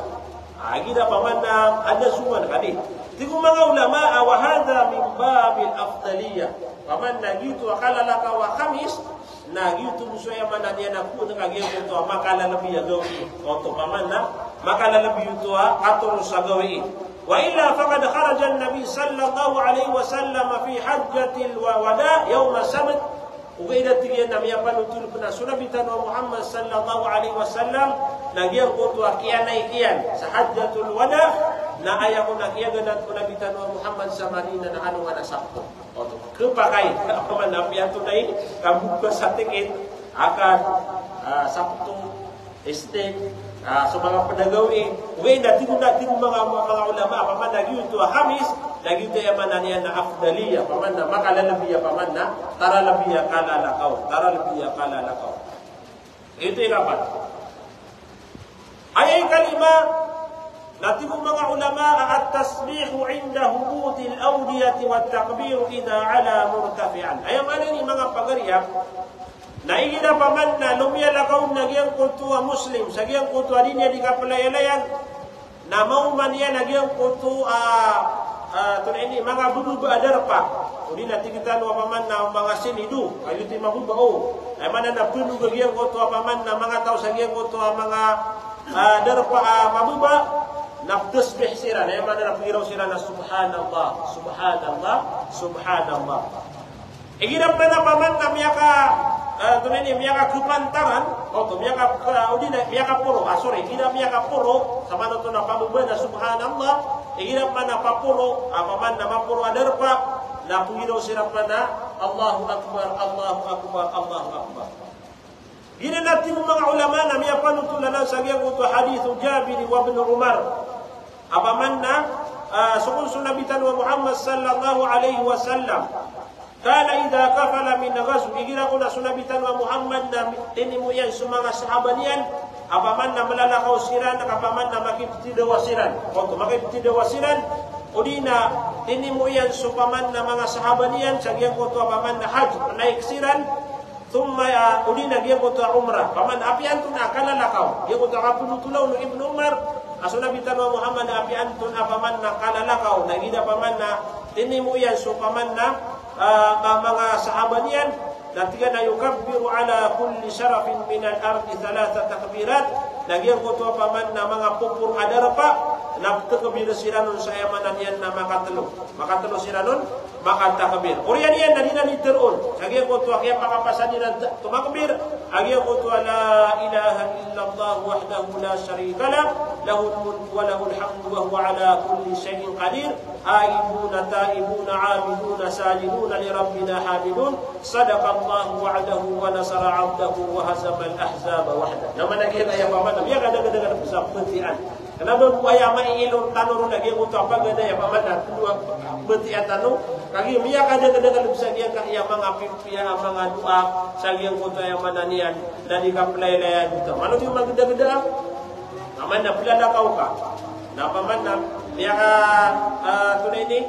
agida pamana ada suwan kadi tigu mga ulama wa hadha min babil afdaliyah paman nagitu akala laka wa khamis nagitu musuya man dia naku dengan dia to makala lebih ago to paman na makala lebih to atur sagawi wa illa faqad kharaja an-nabi sallallahu alaihi wasallam fi hajjatil wada yawm as-sabt uida tigian nabi panutul pena sunabitan wa Muhammad sallallahu alaihi wasallam nagian ko to kianai kian sa hajjatul wada na ayaw na kiyaganat ko nabitan wa Muhammad sa Marina na ano nga nasakto. Kepakai apa man napian to dai kabuka sa tiket akan Sabtu estate sa mga pedagawi we na tinudating mga ulama paman nagyo to Hamis nagyo to yaman niya na afdaliya paman na makalalabiya paman na taralabiya kalalakaw ito yung kapat ayay kalima Nanti mga ulama at-tasbihu 'inda hubutil awdiyati wat takbir idza ala murtafi'an. Ay mana ni mga pagariya naigida paman na lumiyalakaw nagyang kultua muslim sagyang kultua dinya di kapalayalayan na mauman yan nagyang kultua ini mga bububa adarpa udi na tigitan wa paman na mga sinidu ayuti mabubao ay mana na puno nagyang kultua paman na mga tao sagyang kultua mga adarpa mabuba naftasbih sira na mana na pagiraw sira na subhanallah subhanallah subhanallah igirap na paman na miyaka tunani miyaka kupantaran o to miyaka udina miyaka puro gina miyaka puro sama to na pamubana subhanallah igirap na papuro paman na mapuro adarpa na pugiro sirap na Allahu akbar Allahu akbar Allahu akbar. Gina natin mga ulama na miya panutulanan sa giyang uto hadithu Jabir wa ibn Umar apaman na sukun sunabitan wa Muhammad sallallahu alaihi wasallam kana idza kafala min ghazw igira ko na sunabitan wa Muhammad na tinimu yan sa mga sahabanian apaman na malalakaw siran apaman na makiptidawasiran o makiptidawasiran udina tinimu yan sa paman na mga sahabanian sa giyang ko to apaman na hajj naik siran thumma udina giyang ko to umrah paman apian tun akalalakaw giyang ko to kapulutulaw no Ibn Umar asunabitan wa Muhammad na apian tun apaman na kalalakaw na gida paman na tinimu yan sa paman na mga sahabat niyan natiga na yukabbiru ala kulli sharafin min al-ardi thalatha takbirat nagyan ko to paman na mga pupur adarpa nagtakbir sila nun sa yamanan yan na makatalo sila nun makatakbir uriyan yan na dina niteron nagyan ko to kaya makapasan nila tumakbir nagyan ko to la ilaha illallah wahdahu la sharika lah lahul mulku wa lahul hamdu wa huwa ala kulli shay'in qadir aibuna taibuna abiduna sajiduna li rabbina hamidun sadaqallahu wa'dahu wa nasara 'abdahu wa hazama al-ahzaba wahdahu nama nakita ya paman biya kada-kada besar pentian kenapa buaya mailun tanurun lagi untuk apa gada ya paman dua pentian tanu kagi biya kada-kada besar dia ka ya mangapipia mga doa sagyang kuto ya mananian dari kaplay-layan itu mano di magda-gada aman na pilala kau ka na paman na biya tunay ni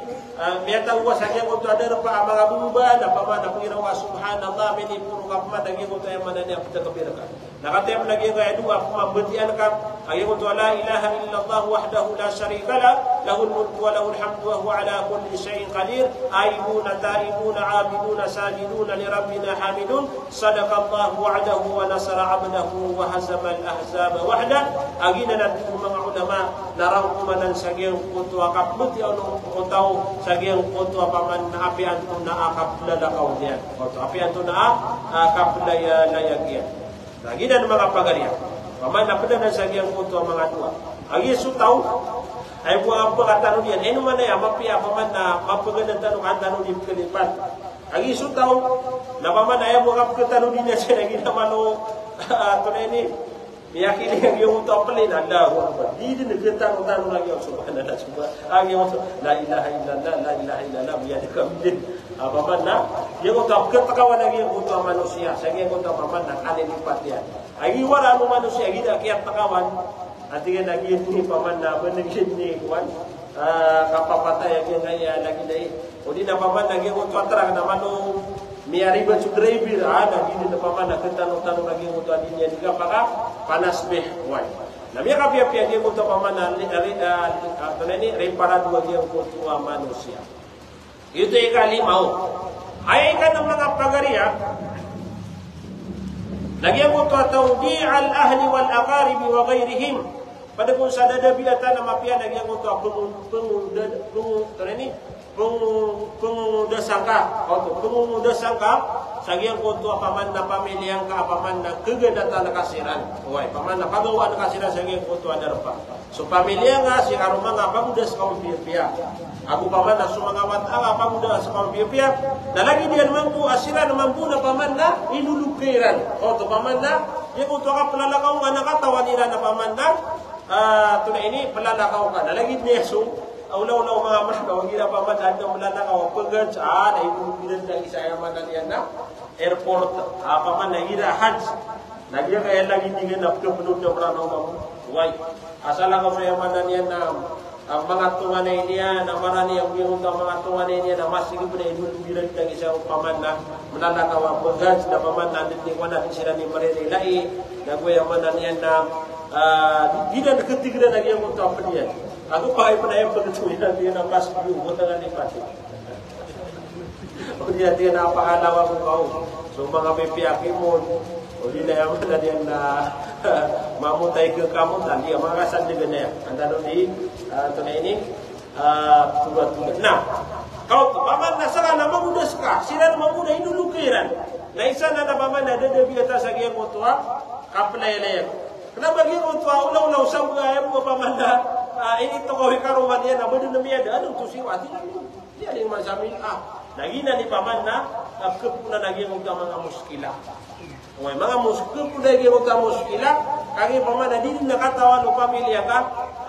biya tawa sagyang kuto ada pa mga buba na paman na pangirawa subhanallah mini puro kapman lagi kuto ya mananian pita kapiraka nakatayam lagi kaya dua pemabutian ka ay kuto la ilaha illallah wahdahu la sharika lah lahul mulku wa lahul hamdu wa huwa ala kulli shay'in qadir aibuna taibuna abiduna sajiduna li rabbina hamidun sadaqallahu wa'dahu wa nasara 'abdahu wa hazama al-ahzaba wahda agina natin mga ulama narang kumanan sagyang kuto akapbuti ano kutaw sagyang kuto paman na apian to na akaplalakaw diyan kuto apian to na akaplayagyan lagi dan mga pagariya paman na pala na sagyang kuto mga dua agi sutaw ay buang apa kata nudian eno mana ya mapia paman na mapagadan tanong antano di kelipat agi sutaw na paman ay buang apa kata nudian siya lagi na mano tunay ni miyakini yang yung to pelin Allahu akbar di negatan tanong lagi subhanallah subhanallah agi la ilaha illallah la ilaha illallah biya dikabdin paman na yung to ketakawan lagi yung to manusia sige yung to paman na kanin ipatyan agi wala no manusia agi da kaya takawan ati nga lagi ni paman na benegin ni kuan kapapatay agi nga lagi dai odi na paman lagi yung to atrang na mano miari ba driver lagi ni paman na ketanong-tanong lagi yung to adinya diga paka panasbih wan na miya kapia-pia dia yung to paman na ni repara dua dia yung to manusia itu ikalimaw ay ka ng mga pagariya lagyan mo ito tawdi' al-ahli wal-aqaribi wa ghayrihim pada kung sa dadabilatan na mapia lagyan mo ito pengudasangka sagyang ko ito paman na pamilyang ka paman na kagandata na kasiran paman na pagawa na kasiran sagyang ko ito adarpa so pamilya nga si karuma nga pagudas kaum pia aku paman na sumangawat ang pagudas kaum pia na lagi diyan mampu asira na mampu na paman na inulukiran to paman na yung ito ka palalakaw nga nakatawan nila na paman na tunay ini palalakaw ka na lagi niya so Aulaw-ulaw mga mahkaw, gira paman na malalakaw pagad na ibulubinan na isa yaman na niyan na airport paman na gira hajj Nagia kaya lagi tingin na penuh na merana umam. Wai, asal ako saya mana niya na mga tungan na niya na marani ang biyong mga tungan na niya na masih pun ay dulubiran ng isang paman na mananakawa bagas na paman na nitiwan natin sila ni Marilay na kuya mana niya na di na nakatigran na yung mga apa niya. Ako pa ay panayang pagkatuyan niya na masih yung butangan ni Pati. O niya niya na pakalawa mo kao. So mga pipiyaki mo, o di na yaman na diyan na mamutay ke kamu tadi mga kasandigan na yan. Anda doon di ito na ini tulad-tulad. Nah, kau paman na saka na mamudas ka, sila na mamuda inulukiran. Na isa na paman na dadabiyata sa giyang kutuwa, kapalay-layag. Kenapa giyang kutuwa, ulaw-ulaw sa mga ayaw mo paman na ini tokoh karuman yan, na na miyada, anong tusiwa? Di aling masamin, nagina ni paman na kapuna naging mga muskila. Kung mga kapuna naging mga muskila, kagi paman na di nakatawan o pamilya ka,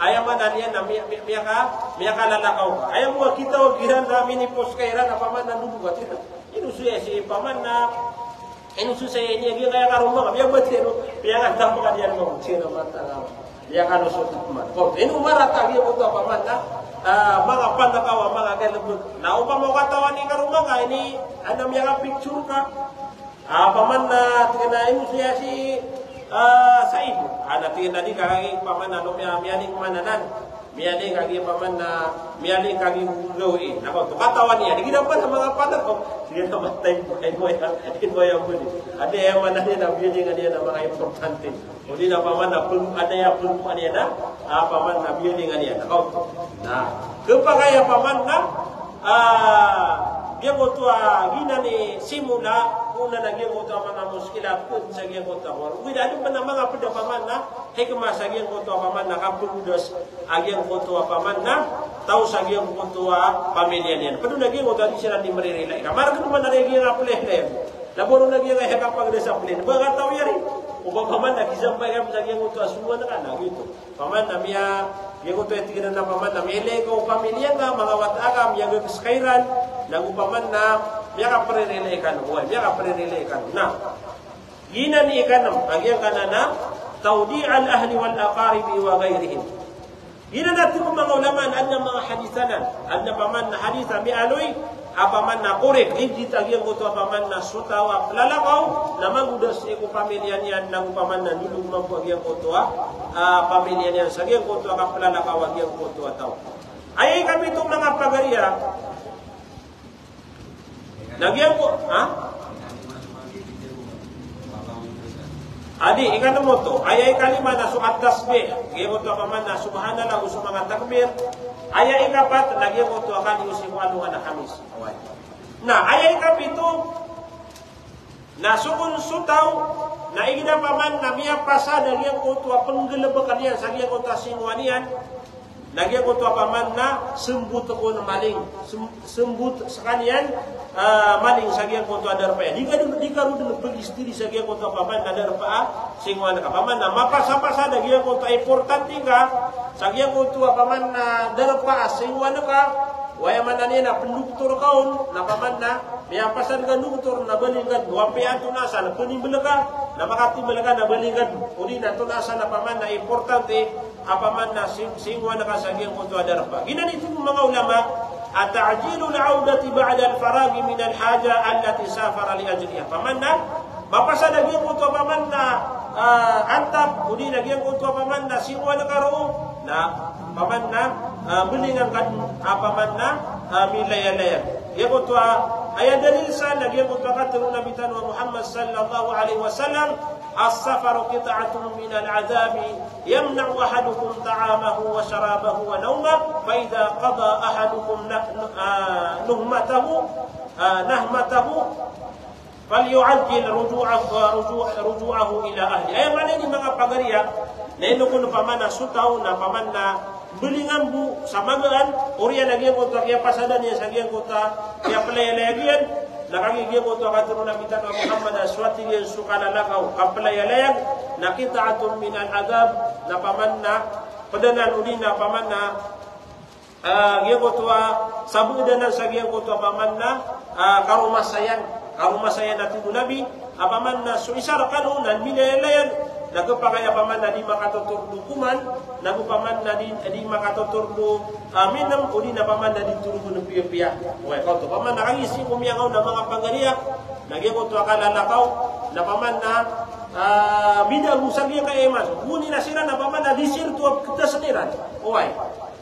ayaw man na niya na miyaka lalakaw ka. Ayaw mo kita o giran na minipos kairan na paman na nubugat. Inusuya si paman na inusuya niya kaya karumang. Biya ba tiro? Biya nga tampo ka diyan mo. Sino mata nga. Biya ka lusot man. Inumarat kagi mo ito paman na mga panakawa, mga galabot. Na upang mo katawan ni karumang ka, ini ano miya ka picture ka. Paman na inusuya si sa ibu. Natin na di kaging paman na miyaling mananan. Miyaling kaging paman na miyaling kaging gawin. Nako, katawan niya. Di ginapan sa mga panak ko. Sige na matay mo. Ay mo yan mo. Ada yang mana niya na miyaling niya na mga importante. O di na paman na ada yang pelumpuan niya na paman na miyaling niya. Nako. Nah, kepagaya paman na dia ko to gina ni simula una naging ko to mga muskila pud sa giyang ko to. Wala din man mga pud paman na hikma sa giyang ko to paman na kapudos agiyang ko to paman na tao sa giyang ko to pamilya niyan. Pud naging ko to sila ni Marilay. Kamar ko man na giyang aplen dem. Laboro naging ay kapag discipline. Ba taw yari. Uba paman na kisampay kam sa giyang ko to asuwa na kana gitu. Paman na miya giyang ko to etiginan na paman na mele ko pamilya nga mga watagam yang kairan lagu paman na biya ka prerelekan huwag, biya ka prerelekan na gina ni ikanam agyan ka na tawdi'al ahli wal aqaribi wa gairihim gina natin kung mga ulaman adna mga hadisanan adna paman na hadisa mi aloy apaman na korek hindi agyan ko to apaman na sutawa lalakaw na magudas ko pamilya niyan lagu paman na nilugmang ko agyan ko to pamilya niyan sa agyan ko to kaplalakaw agyan ko to tao ay kami itong mga pagariya Nagyan ko, Adi, ikan mo to. Ayay kalima na suat tasbih. Nagyan ko to paman na subhanallah uso mga takbir. Ayay ikapat, nagyan ko to akan iusimuan na kamis. Na, ayay kapito, na sukun sutaw, na igina paman na miya pasa, nagyan ko to penggelabakan yan, sagyan ko to sinuan yan. Nagyan ko to paman na sembut ko na maling. Sembut sa kanyan, maling sagyan ko to adar pa yan. Di ka rin pag-istiri sagyan ko to paman na adar pa singwan ka. Paman na mapasa-pasa nagyan ko to importante ka. Sagyan ko to paman na adar pa singwan ka. Waya man na niya na penduktor kaon na paman na miyapasan ka nuktor na balingad. Wapian tunasa na punimbala ka. Na makatimbala ka na balingad. Uli na tunasa na paman na importante. Apaman na singwan na kasagyan ko to adar pa. Ginanito mga ulama. At-ta'jilu al-'audati ba'da al-faragh min al-haja allati safara li ajliha. Paman na mapasa nagyan ko to paman na antap uli nagyan ko to paman na singwa na karo na paman na belingan kan paman na milaya-laya. Yan ko to ay dalil sa nagyan ko to katulong Nabi tanwa Muhammad sallallahu alaihi wasallam as-safaru qit'atun min al-'adhab yamna'u ahadukum ta'amahu wa sharabahu wa nawmahu fa idza qada ahadukum nahmatahu falyu'ajjil ruju'ahu ila ahli. Ay man ini mga pagariya na inukun paman na sutaw na paman na belingan bu samagaan oriya nagyan ko to kaya pasada niya sagyan ko ta kaya palayalayan nakagigyan ko to katulong Nabi tanwa Muhammad aswati yan sukalalakaw kapalayalayan nakita'atun min al-'adab na paman na padanan uli na paman na giyan ko to sabudanan sa giyan ko to paman na karumasayan aruma saya natu nabi apaman na suisar kanu nan milalayan nagpakaya paman na di makatuturdo kuman nagupaman na di makatuturdo minam uli na paman na di turgo ng piya-piya way kauto paman nakangisi kumyangaw na mga pangariyak nagyako to akalalakaw na paman na bidagusag yung kaeman muni na sila na paman na disir to kasaniran way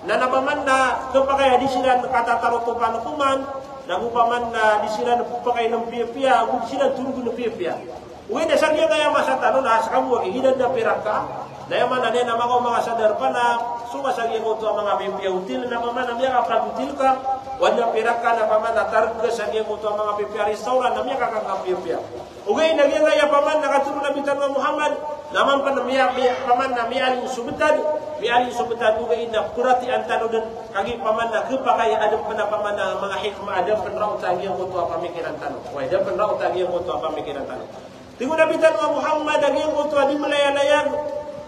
na napaman na kapakaya di sila katataroto panukuman nagupaman na di sila napupakay ng piya-piya di sila turgo ng piya-piya uwi na sagya kaya masata no na sa kamu hidan na piraka na yaman na nena mga sadar pa na sumasagya ko to ang mga piya util na paman na miya kapagutil ka wala piraka na paman na targa sagya ko to ang mga piya restaurant na miya kakakapiya uwi na kaya paman nakaturo na bitan ng Muhammad naman pa na miya paman na miya aling subutad uwi na kurati ang tano din kagi paman na kapakaya adam pa na paman na mga hikma adam pa na utagyan ko to ang pamikiran tanong adam pa na utagyan ko to ang pamikiran tanong Tingu Nabi Tanwa Muhammad aging uto di malayalayag.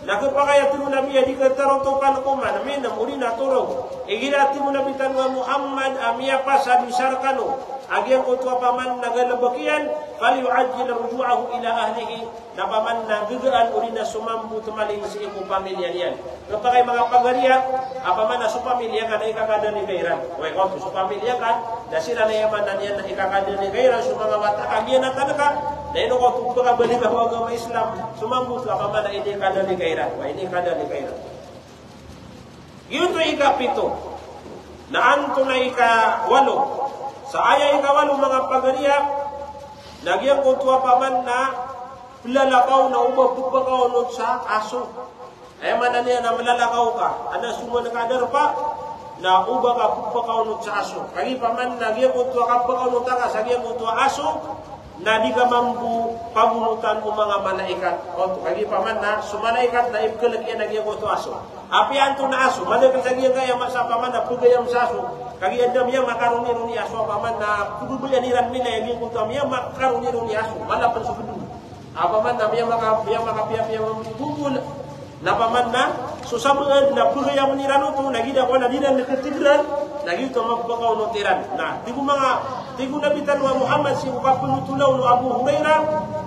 Nagpakaya tingu Nabi di katarotokan kuman. Amin na muli naturog. Igira tingu Nabi Tanwa Muhammad amia pa sa bisarkano. Aging uto paman nagalabakian. Falyu'ajjil ruju'ahu ila ahlihi. Na paman nagagaan uli na sumambu tumaling sa iyong pamilya niyan. Kapag mga pagariya, apaman na sa pamilya ka na ikakada ni Kairan. Uy, kung sa pamilya ka, na sila na yaman na niyan na ikakada ni Kairan. So mga mata kagyan na tanaka. Dahil ko kung balik ako agama Islam, sumambut ka pa man na hindi kada ni Kairan. Hindi kada ni Kairan. Yun to ikapito. Naanto na ikawalo. Sa aya ikawalo mga pagariya, nagyang kutuwa pa man na lalakaw na umapupakaw nun sa aso. Ay man na niya na malalakaw ka. Ana suma na kadar pa, na uba ka pupakaw nun sa aso. Kagi pa man nagyang kutuwa ka pakaw nun ka, sagyang kutuwa aso, na di ka mambu pamunutan ng mga malaikat. O kagi paman na sumalaikat na ibkalag yan nagyang ko to aso. Apian to na aso, malaikat nagyang kaya sa paman na pugayam sa aso. Kagi andam yang makaruniron ni aso paman na pugubayan niran nila yung kuntam yang makaruniron ni aso. Malapan sa kudu. Paman na yang makapiya-piya bubul. Na paman na susabuan na pugayam niran to nagida ko na dinan nakatigran nagito magbakaw no tiran. Nah, tigo Nabi Tanwa Muhammad si upapulutulaw no Abu Hurairah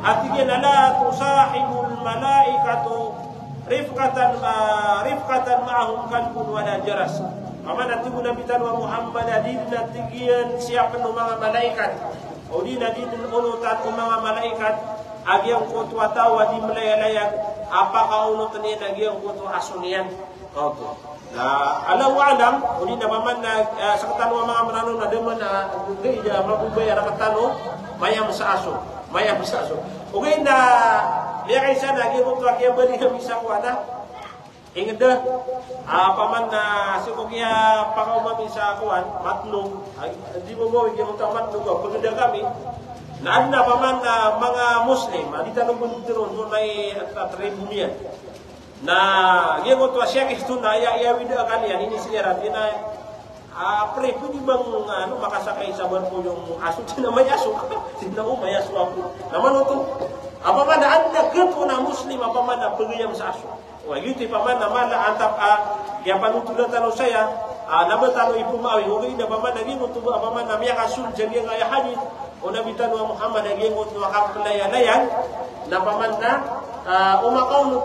at tigyan ala tusahibul malaikatu rifqatan ma'ahum kalbun wala jaras. Aman at tigo Nabi Tanwa Muhammad adin na tigyan siyapan ng mga malaikat o di na din unutan ng mga malaikat agyang kutwa tawa di malayalayag apakaunutan niya agyang kutwa asunian. Oto. Alam alam, uli na paman na sa katanong mga mananong na deman na gaya mabubaya na katanong, mayam sa aso. Okay na, liya kayo siya, naging ito kaya bali kami sa kuwana. Ingad na, paman na sikogya pakaumami sa kuwan, matlong, di mo gawin, yung matlong, pagkada kami, naan na paman na mga Muslim, di tanong mo dito ron, may tribu niya. Na dia ko to siya kisto na ya video kalian ini sila na pre pwede bang makasakay sa barko yung aso na may aso sino may aso ako naman to apa man na kato na Muslim apa man na pagayam sa aso wa yuti pa man na mala antap ya panutulan talo saya nabatalo ipumawi huwag na pa man naging to apa man na miya kasul jagi nga ya hadith o Nabi Tanwa Muhammad naging to makapalayan na pa man na umakaw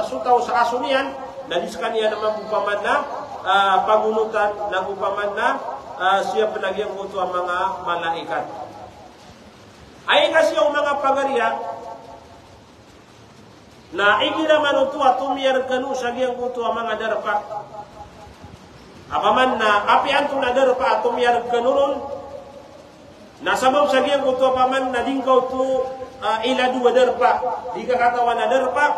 sutaw sa aso niyan, nadis kaniya naman upaman na pagunutan ng upaman na siya panagyan ko ang mga malaikat. Ay kasi yung mga pagariya na iginaman ito at tumiyar kanu sa giyang ko ang mga darpa. Apaman na apian ito na darpa at tumiyar kanu ron, nasabaw sa giyang ko apaman na dingkaw ito ila dua darpa di katawan na darpa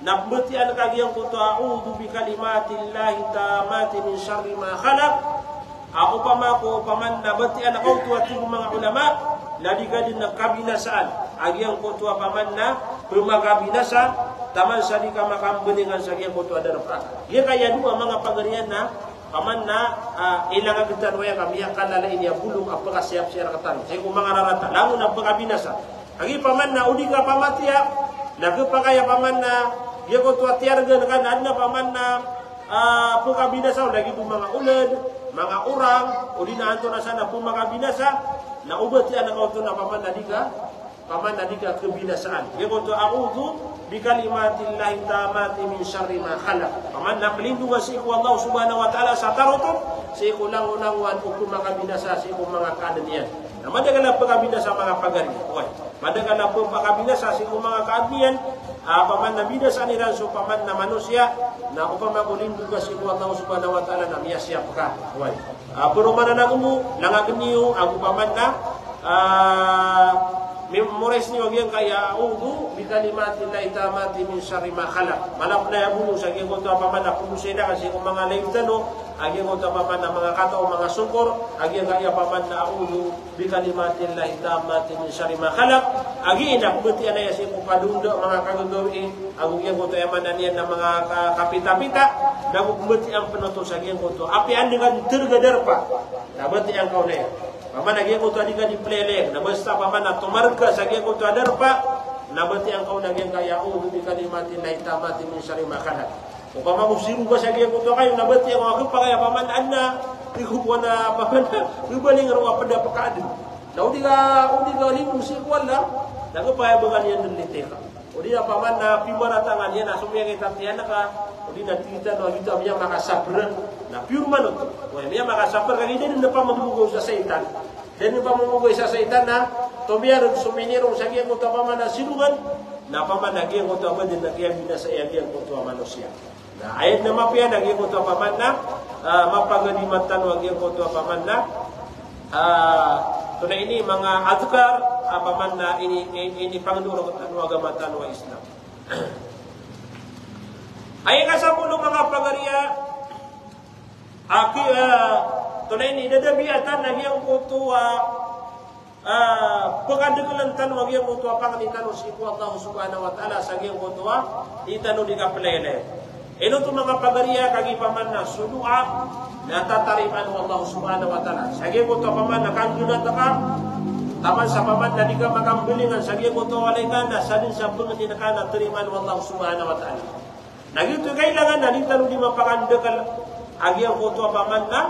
nabutian kagiyang ko a'udhu bi kalimatillahi tamati min syarri ma khalaq ako paman nabatian ako to at mga ulama na di kadin nagkabinasaan agiyang ko paman na pumagabinasa taman sa di ka makambeningan sa giyang ko darpa iya kaya dua mga pagarian na paman na ilang agitan waya kami yang kalalain ya bulong apakah siap-siap katan saya kung mga rarata lango na pagkabinasa agi paman na udi ka pamatiya nagpakaya paman na dia ko tuatiar gan kan adna paman na pagkabinasa lagi po mga ulad mga urang udi na anto na sana po makabinasa na ubati anak kau tu na paman nadika kebinasaan. Dia kata a'udzu bikalimatillahi tammati min syarri ma khalaq. Paman na pelindungan si Allah Subhanahu wa taala sa tarutot si ulang-ulang wan hukum mga binasa si mga kaadnian. Naman daga pagabinasa mga pagari. Oy. Madagala po pagabinasa si mga kaadnian paman na binasa nila so paman na manusia na upama ulindungan si Allah Subhanahu wa taala na miyasya ka. Oy. Pero mananagumo langagniyo ang paman na memores ni wag yang kaya udu bi kalimatillahi tammati min syarri ma khalaq. Malap na yabuno sa gyud to paman na kumusina kasi kung mga laytano agi mo to paman na mga kato mga sukor agi kaya paman na udu bi kalimatillahi tammati min syarri ma khalaq. Agi ina buti ana si padundo mga kagagawi ang gyud to yaman niyan na mga kapita-pita nagubuti ang penoto sa gyud to api andi kan tergadar pa. Nabati ang kau na paman lagi ko to adiga di plele na basta paman na tumarka sa ko to adarpa nabati ang kau naging kaya udu bi kalimatillahi tammati min syarri ma khalaq. Upama musiru ba sa ko to kayo nabati ang ako pa kaya paman anna ikupo na paman ubaling ro pada pakadin. Na udiga limu si wala nago pa bagan yan nilite ka. Udi na paman na pibara tangan yan asumya kita tiyan ka udi na tita no kita biya makasabran na pure manot. Wa biya makasabran kali din na pamamugo sa setan. Dan pa mamugo sa setan na tobiar suminirong sa giyan ko ta paman na sinugan na paman na giyan ko ta ba din na giyan binasa giyan ko to manusia. Na ayat na mapya na giyan ko ta paman na mapaganimatan wa giyan ko to paman na tuna ini mga azkar paman na ini pangduro ko agama tanwa Islam. Ay kasapulo mga pagariya aki tunay ni dadabiatan na giyang kutuwa pagkadagalan tanwa giyang kutuwa panganitan si Allah Subhanahu wa taala sa giyang kutuwa itano di kaplele. Ino to mga pagariya kagi paman na sunua na tatariman Allah Subhanahu wa taala. Sa giyang kutuwa paman na kanjunat ka taman sa paman na di ka makambilingan sa giyang kutuwa walay ka na sa din sa panganitan ka na tariman Allah Subhanahu wa taala. Nagito kailangan na dito di mapakandakal agi ang kutuwa paman na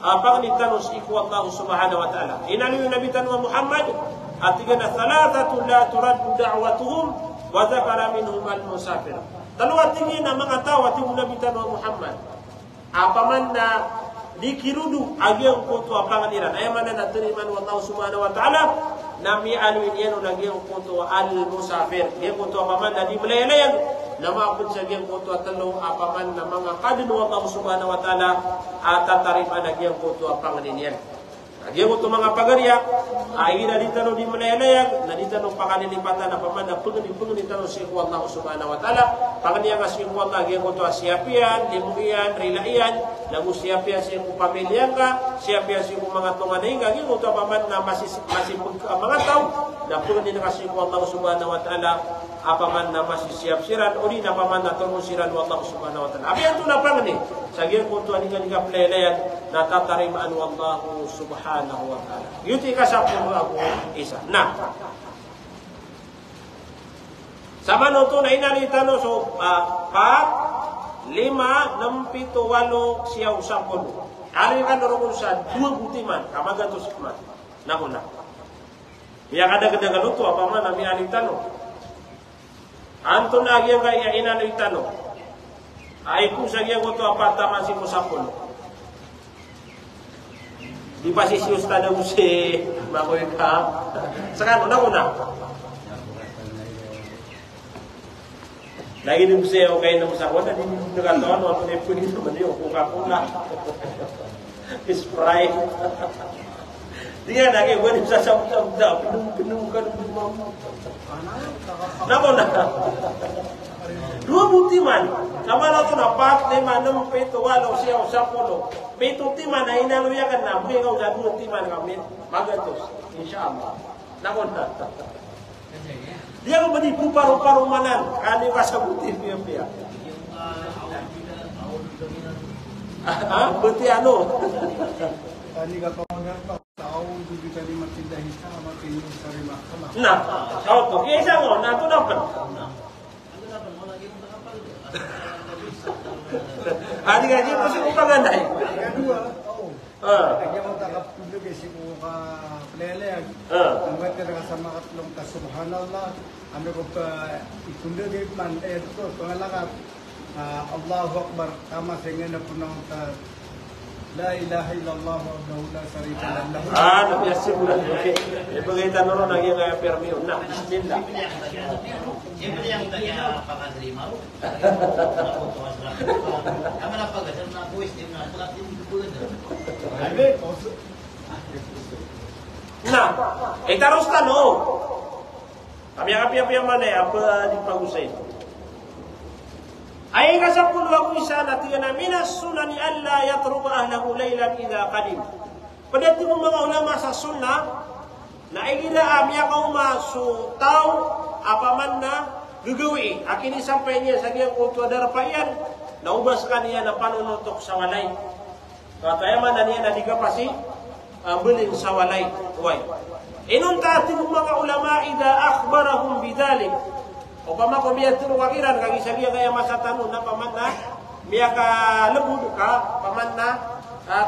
panganitan si Allah Subhanahu wa taala. Inali yung Nabi tanwa Muhammad at tigana thalathatu la turaddu da'watuhum wa dhakara minhum al-musafir. Dalawa tingin na mga tao at yung Nabi tanwa Muhammad. Paman na dikirudu agi ang kutuwa panganiran. Ay man na natiriman Allah Subhanahu wa taala nami aluin yan o lagi ang kutuwa al-musafir. Yung kutuwa paman na di malayalayan nama pun sagiang kutu atalo apaman na mga kadino Allah Subhanahu wa taala atatarip anagyang kutu apanganian. Agyang kutu mga pagariya ay na ditano di manayalayag na ditano pakanilipatan apaman na pagditano si Allah Subhanahu wa taala panganiya nga si Allah agyang kutu asiapian limuian rilaian lagu siapia si pamilya ka siapia si mga tunganay agyang kutu apaman na masih mga tao na pagditano si Allah Subhanahu wa taala apaman na masisiap siran uli na paman na tumusiran wa Allah Subhanahu wa taala. Abi anto na pangani sagir ko to ani nga pleleyan na tatariman wa Allah Subhanahu wa taala. Yuti ka sa puno ako isa. Na. Sama no to na inalita no so 4 5 6 7 8 siyaw 10. Ari kan ro sa 2 butiman kamaga to sikman. Nakuna. Ya kada-kada galuto apaman na mi alita no. Anton lagi yang kaya ina ng tanong. Ay kung sa giyan ko ito apartaman si Musapol. Di pa si Siyos na daw si Makoy ka. Saka na una. Lagi din siya okay na Musapol. Na din nagkataon. Ano na yung punin naman yun. Coca-Cola. Sprite. Di nga lagi. Pwede sa sabda. Pinung ka ng mo. Nako na. 2 butiman. Kamala to na 4, 5, 6, 7, 8, siya 10. Pito timan na inaluyakan na. Buhay ka sa 2 timan kami. Magatos. Insyaallah. Nako na. Dia ko ba di puparo-paro manan. Kani ka sa buti piya-piya. Buti ano? Kani ka pa magarpa. A'udzu bikalimatillahi tammati min syarri ma khalaq. Nah, auto kesa ngo na to dapat. Adi gaji pasti ko pagandai. Kedua, Lagi mo takapulog si ko ka plele. Ang wet ka sa mga katlong ka subhanallah. Ano ko pa itulog man ito pangalakap. Allahu Akbar tama singen na punong ka La ilaha illallah wahdahu la syarika lahu. Nabi Asimullah. Ipagkita nung naging kaya permi na. Bismillah. Siyempre yung kanya pakadrimaw. Kama na pagkasal na buwis din na pagkat din buwan. Nah, taros tanong. Kami api-api mana apa di pagusay. Ay kasapul wa isa na tingana minas sunani alla yatruku ahlahu laylan idha qadim. Padati mo mga ulama sa sunnah na igila amya kaum masu tau apa man na gagawi. Akin sampai niya sa giyang kulto darapayan na ubas kaniya na panunutok sa walay. Kaya man na niya na digapasi beling sa walay. Inun tati mo mga ulama idha akhbarahum bidalik. Upama ko biya tiro kakiran kagi sagiya kaya masa tanong na paman na biya ka lebud ka paman na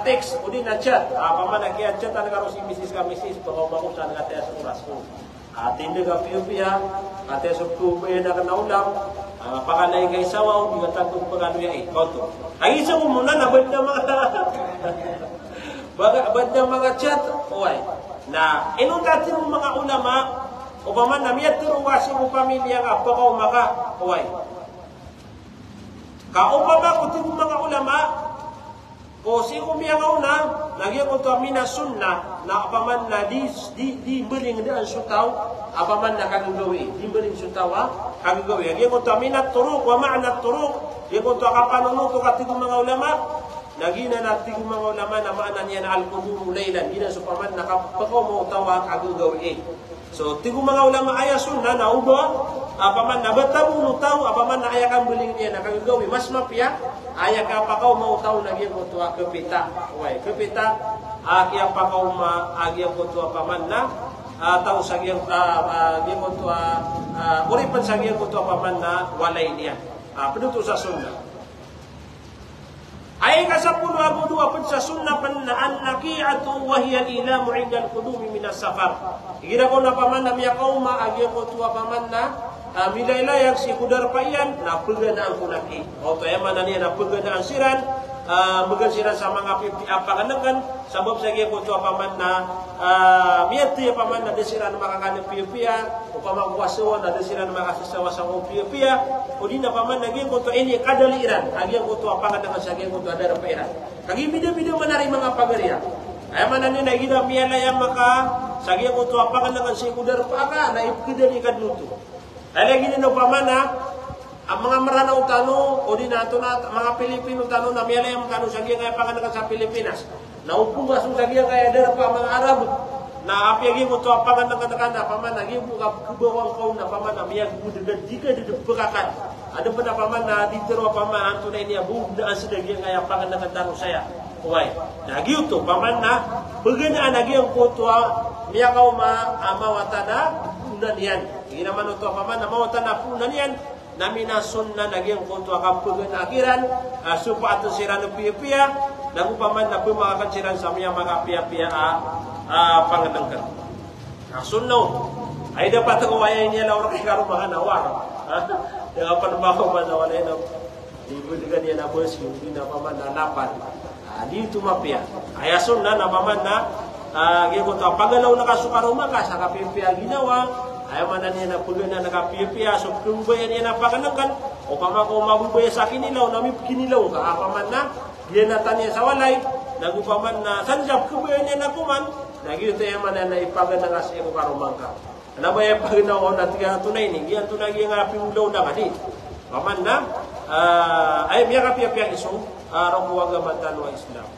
text udi na chat paman na kaya chat na karo si misis pakaw ko sa nga tesa oras ko atinde ka piya ate so ko na kana ulam pakanay kay sawaw biya tagtong pagano ya to ay isa mo muna nabad na mga chat oy na inong datin mga ulama Upaman na miyat turuwasi mo pamilya nga pakaw maka huway. Kaupama kutin mga ulama o si umiyangaw na nagyang ito amina sunna na apaman na di beling daan sutaw apaman na kagagawi. Di beling sutaw kagagawi. Nagyang ito amina turuk wa ma'na turuk. Nagyang ito kapanunuto katigong mga ulama. Nagina natigong mga ulama na maanan niya na al-qudumu laylan. Gina supaman na kapakaw mo utawa kagagawi. So, tigo mga ulama aya sunna na ubo, apaman na batabu nutaw, apaman na aya kang beling niya na kagagawi, mas mapya, aya ka pakaw mautaw na giyang kutuwa kepita. Uway, kepita, kiyang pakaw agiyang kutuwa paman na, tao sa giyang kutuwa, uripan sa giyang kutuwa paman na walay niya. Penuto sa sunna. Ay kasapul wa budua pun sa sunnah pan an-naqi'atu wa hiya al-ilamu 'inda al-qudumi min as-safar. Igira ko na paman na miya kauma agi ko tuwa paman na milaylayak si kudar payan na pegadaan ko laki. O to yaman niya na pegadaan siran magasiran sa mga pipi apakanakan sabab sa giya ko tuwa paman na miyati paman na desiran makakanap piya upama kuwasawa na desiran makasisawa sa piya o di na paman na giya ko tuwa ini kadaliran agi ko tuwa pakanakan sa giya ko tuwa dara pairan kagi bida-bida manari mga pagariya ay manan ni nagida miyala yang maka sagi ko tuwa pakanakan sa kudar paka na ipkidali kadluto ay lagi ni no pamana ang mga maranaw tano o di nato na mga Pilipino tano na miyala yung tano sagya kaya pakanakan sa Pilipinas na upong asong sagya kaya dara pa mga Arab na apyagi mo to pakanakan na paman na gibu ka kubawang kaun na paman na miyag budadan jika didupakakan ada pada paman na ditero paman anto na ini abu na asagya kaya pakanakan tano saya uway na giuto paman na beganaan lagi ang kutwa miyakaw amawatana punan yan ginaman to paman na mawatana punan yan namina sunna naging kuntu akapugan akiran supa ato siran piya-piya nagupaman na pumakakan siran sa mga piya-piya panganangkan sunna ay dapat kawayan niya laura kay karo mga nawar yung panumakaw man na wala na dibudigan niya na bus yung pinapaman na napan dito mapiya ay sunna na paman na giguto pagalaw na kasukaruma ka sa kapiya ginawa ay manan niya na pulo na nakapiya so kumbayan niya na pakanangkan o pamako mabubaya sa kinilaw nami kinilaw ka apaman na ginatan niya sa walay nagupaman na sanjab kumbayan niya na kuman nagito yung manan na ipaganang as eko karumangka ano ba yung paginaw na tiga tunay ni giyan tunay yung pingulaw na kani paman na ay miya kapiya iso araw agamadan wa Islam.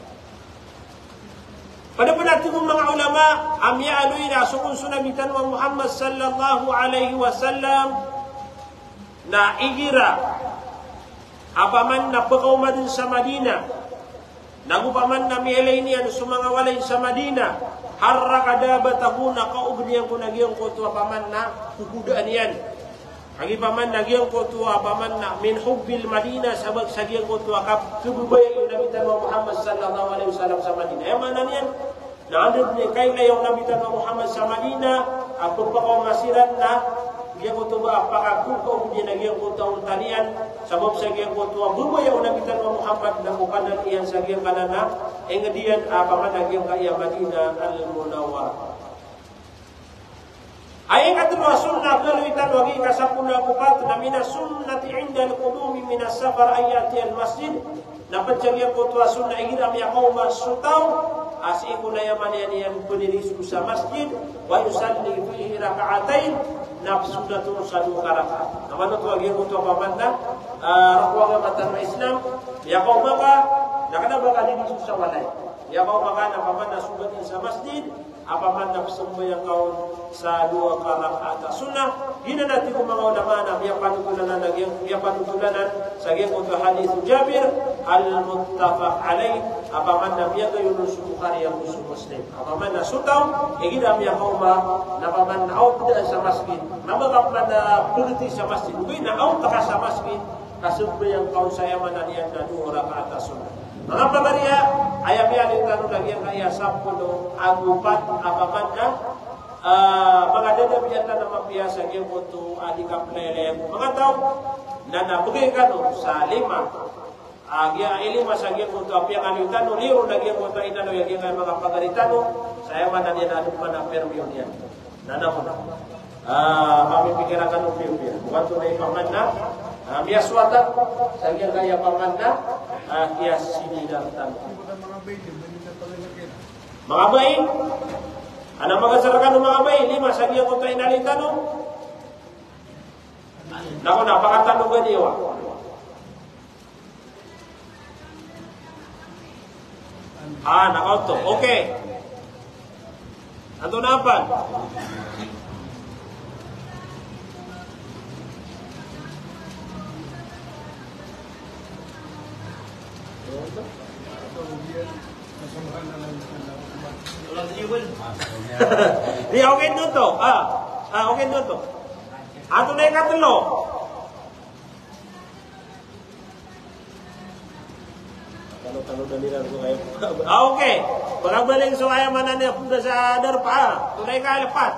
Pada pendating mga ulama amya aluy na sukun sunabitan wa Muhammad sallallahu alaihi wasallam na igira apaman na pagkaumadin sa Madina nagupaman na mielay niyan sumanga walay sa Madina harra kadabatahu na kaugniyan ko nagyang ko apaman na kukudaan yan Agi paman nagyang ko tuwa paman na min hubbil Madinah sabag sagyang ko tuwa kap kububay yung Nabi Muhammad sallallahu alaihi wasallam sa Madinah. Eh mana niyan? Naandod ni kay na yung Nabi Muhammad sa Madinah, ako pa ko masiran na gyang ko tuwa apakakuko di nagyang ko taon tanian sabab sagyang ko tuwa bubay yung Nabi Muhammad na mukanan iyan sagyang kanana engedian paman nagyang kaya Madinah al-Munawwarah. Ay katulad sunnah galuitan wagi kasapuna kupat na mina sunnati inda al-qudumi min as-safar ayati al-masjid na pagyagyan ko tuwa sunnah igiram ya qauma sutaw asi ko na yaman yan punirisu sa masjid wa yusalli fihi raka'atain na sunnatun sa rakaat. Naman to wagi ko tuwa pamanda rakwa matan Islam ya qauma ka nakada ba dirisu sa walay. Ya qauma ka na pamanda sugatin sa masjid apaman na sembahyang kaon sa 2 rakaat sunnah ginanati ko mga ulama na yang panutulanan sa gyang untuk hadis Jabir al-muttafaq alaih apaman na biya kayo ng Bukhari yang Muslim apaman na sutaw igidam ya kauma na paman na out sa masjid namagap na puliti sa masjid kuy na out ka sa masjid kasumbayang kaon sa yaman na niyan na 2 rakaat sunnah. Mga pagariya, ayam yan yung tanong lagi ang kaya sampulo, agupat, apaman na, mga dadabiyan na naman piyasa yung kuto, adikap lelem, mga tao, na nabugay ka no, sa 5, agya ilima sa yung kuto, apiyang yung tanong, liyo na yung kuto, inano yung mga pagaritano, saya man na niya na naman ang permyon yan. Nanamo na. Kami pikiran ka nung piyo-piyo. Bukan na ipaman na, biaswatan, sa yung kaya paman na, kaya sinidartan. Mga bayi, ano magasarakan ng mga bayi? 5 sa giyan ko tayo nalitanong. Nako na, pakatanong ka diwa. Nako to. Okay. Anto na apa? Di okay doon to. Okay doon to. Ato na yung katlo. Talo-talo na nila ko kayo. Okay. Pagkabaling so kaya manan niya punta sa darpa. Tunay ka alapat.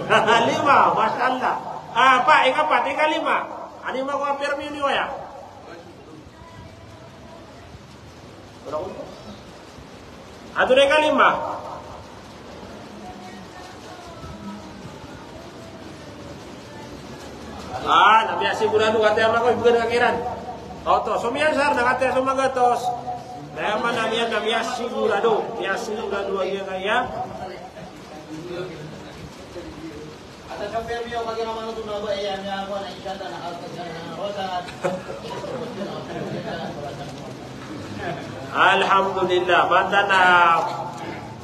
5, masyaallah. Pa, ikapat, 5. Ano yung mga permi niyo ya? Ato na 5. Nabiya sigurado kata yang ako bukan kakiran. Oto, sumiyan sar nakate sumagatos. Kaya man nabiya sigurado, aja kaya. At sa permyo magiging tunago ay yan ako na ikata na alkasan ng rosa. Alhamdulillah, mata na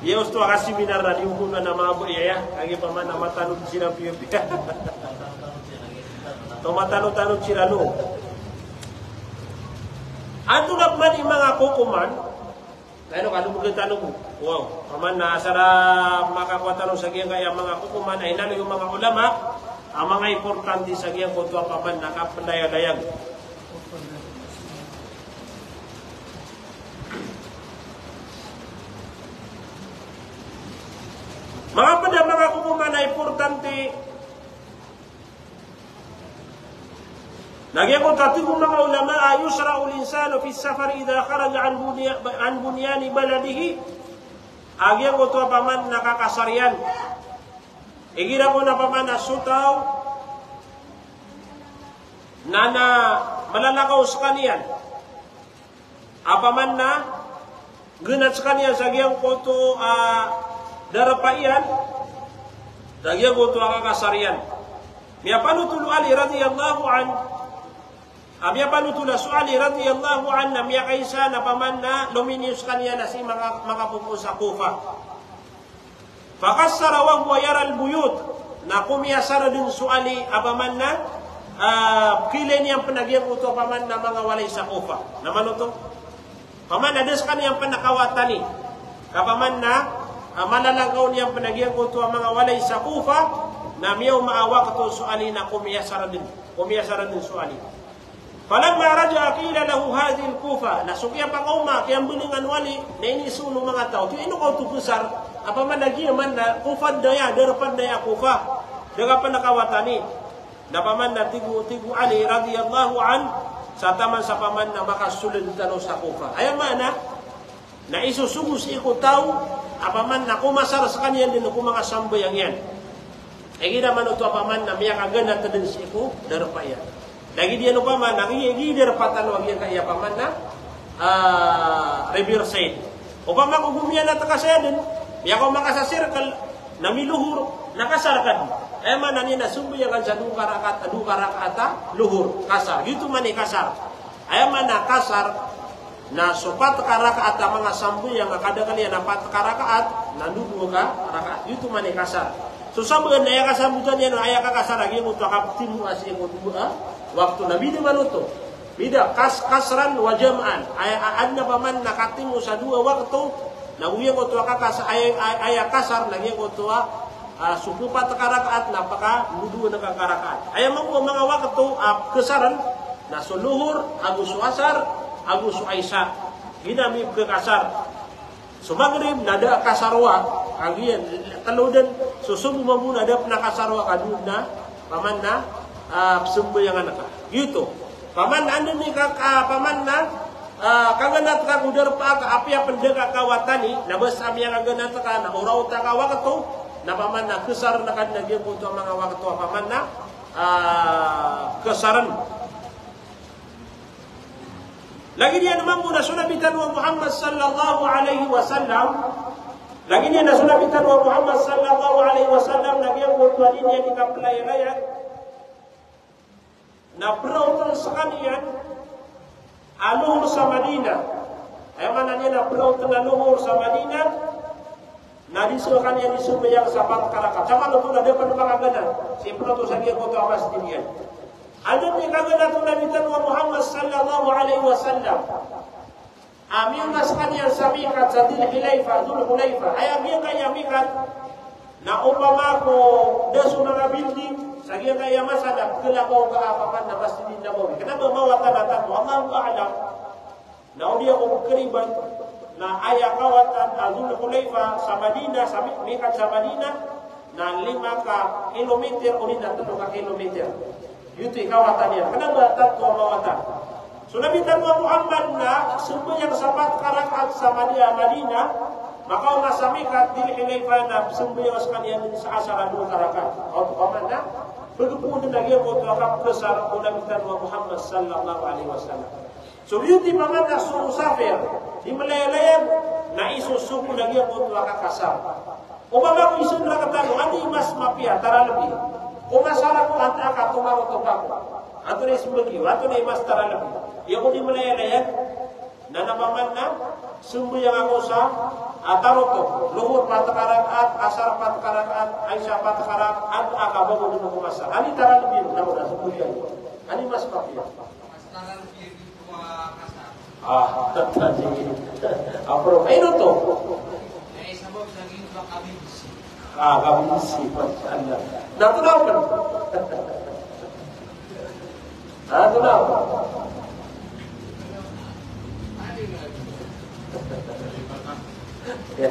Yeus to kasi minar na diukunan na mga buya kagi paman na matanong sila piya-piya. To matanong sila lo. Ato na man yung mga kukuman, kaya ano mo tanong mo? Wow, paman na sara makakuha tanong sa giyang kaya mga kukuman ay nalo yung mga ulama, ang mga importante sa giyang kutuwa paman nakapandaya-dayag. Mga kukuman na importante Nagyan ko tatibong mga ulama yusra'ul insanu fi safar idha kharaja an bunyani baladihi. Agyan ko to paman nakakasaryan. Igira ko na paman na sutaw na malalakaw sa kaniyan. Apaman na gunat sa kaniyan sa agyan ko to darapayan. Agyan ko to kakasaryan. Miya panutulu Ali radiyallahu an Abya panutula suali radiyallahu anna miya kaysa na paman na luminius kaniya na si mga pupo sa Kufa. Fakassara wa huwa yara al-buyut na kumiyasara din suali apaman na kile niyang panagyan uto paman na mga walay sa Kufa. Naman ito? Paman na des kaniyang panakawatani. Kapaman na malalagaw niyang panagyan ko to ang mga walay sa Kufa na miyaw maawa ko to suali na kumiyasaran din suali. Falamma raja'a qila lahu hadhihi al-Kufa, nasukya pa kauma kayang bulingan wali na inisuno mga tao. Ti ino ko tubusar apa man lagi man na Kufa daya derapan daya Kufa. Daga pa nakawatani. Napaman na tigu Ali radhiyallahu an sa taman sa paman na makasulod tanaw sa Kufa. Ay mana na isusugos iko tao apaman na kumasar sa kanya din ko mga sambayang yan. Ay gina man ito apaman na miya kagana tadin si iko darapaya. Lagi dia lupa man nagigi darapatan wag yan kaya paman na reverse. Upama ko gumiya na takasayadin, miya ko makasasirkal na miluhur nakasarkan. Ay man na sumbayangan sa duka rakata luhur kasar. Gitu man kasar. Ay man na kasar na sopat karakaat ang mga sambuyang kada kaliya na pat karakaat na dugo ka rakaat. Gitu man kasar. So sabugan na ya kasabutan yan ay kasar lagi mo to kaptimu as imo duga waktu nabi di manuto. Bida kasran wa jam'an. Ay na pa man nakatimu sa dua waktu na uya ko to ay kasar lagi ko to sukupat karakaat napaka mudu na karakaat. Ay mga waktu kesaran na suluhur agus asar agus aisa ginami ke kasar. So maghrib nada kasarwa agian kaludan susubu mamun ada pena kasarwa kaduna paman na sembayangan ka. Gitu. Paman anda ni paman na kaganat ka udar pa ka apya pendega kawatani na bas amya kaganat ka na uraw ta ka waktu na paman na kesar na kad nagyan po ito mga waktu paman na kesaran. Lagi dia naman muna sunabitan wa Muhammad sallallahu alaihi wasallam. Lagi dia na sunabitan wa Muhammad sallallahu alaihi wasallam nagyan po ito niya di kaplayalayan na perautang sa kaniyan aluhur sa Madinah. Ay man niya na perautang aluhur sa Madinah na disuruhkan yang disumbayang sapat karakat. Sama lu tu ada pada pangaganan. Si perautang sa kaniyan kota amas dinian. Ada ni kagana tu Nabi Tanwa Muhammad sallallahu alaihi wasallam. Amin naskan yang samikat sa Dhul Hulaifa. Ay amin kaya mikat na upama ko desu mga building sagi kaya masadap kelakaw ka apaman na masjid Nabawi. Kenapa mawatan mo? Allahu a'lam. Na dia ko keriban na aya kawatan Dhul Hulaifa sa Madinah, sa mikat sa Madinah na 5 kilometer o 3 kilometer. Yuti kawatan yan. Kenapa tatwa mawatan? So Nabi Tanwa Muhammad na sembahyang sapat karakaat sa Madinah, maka nasa mikat Dhul Hulaifa na sembahyang sekalian sa asar 2 karakaat. O paman na berkepunan lagi ko akap besar Nabi Tanwa Muhammad sallallahu alaihi wasallam. So yuti paman na susafir di Malayalayang na isusuko lagi ko akap kasar. O baba ko isun ra katano ani mas mapia tara lebih. O masara ko anta ka tumaro to pa ko. Ato ni sumagi, ato ni mas tara lebih. Ya ko di Malayalayang na napaman na sumbuyang ako sa ataroto luhur patkarakaat asar patkarakaat aisha patkarakaat akabago dito kumasa ani tara lebih na mo na sumbuyang ani mas papiya tara lebih dito kasar tadi apro ino to ay sabab naging kami bisi kami bisi Allah natural kan natural ya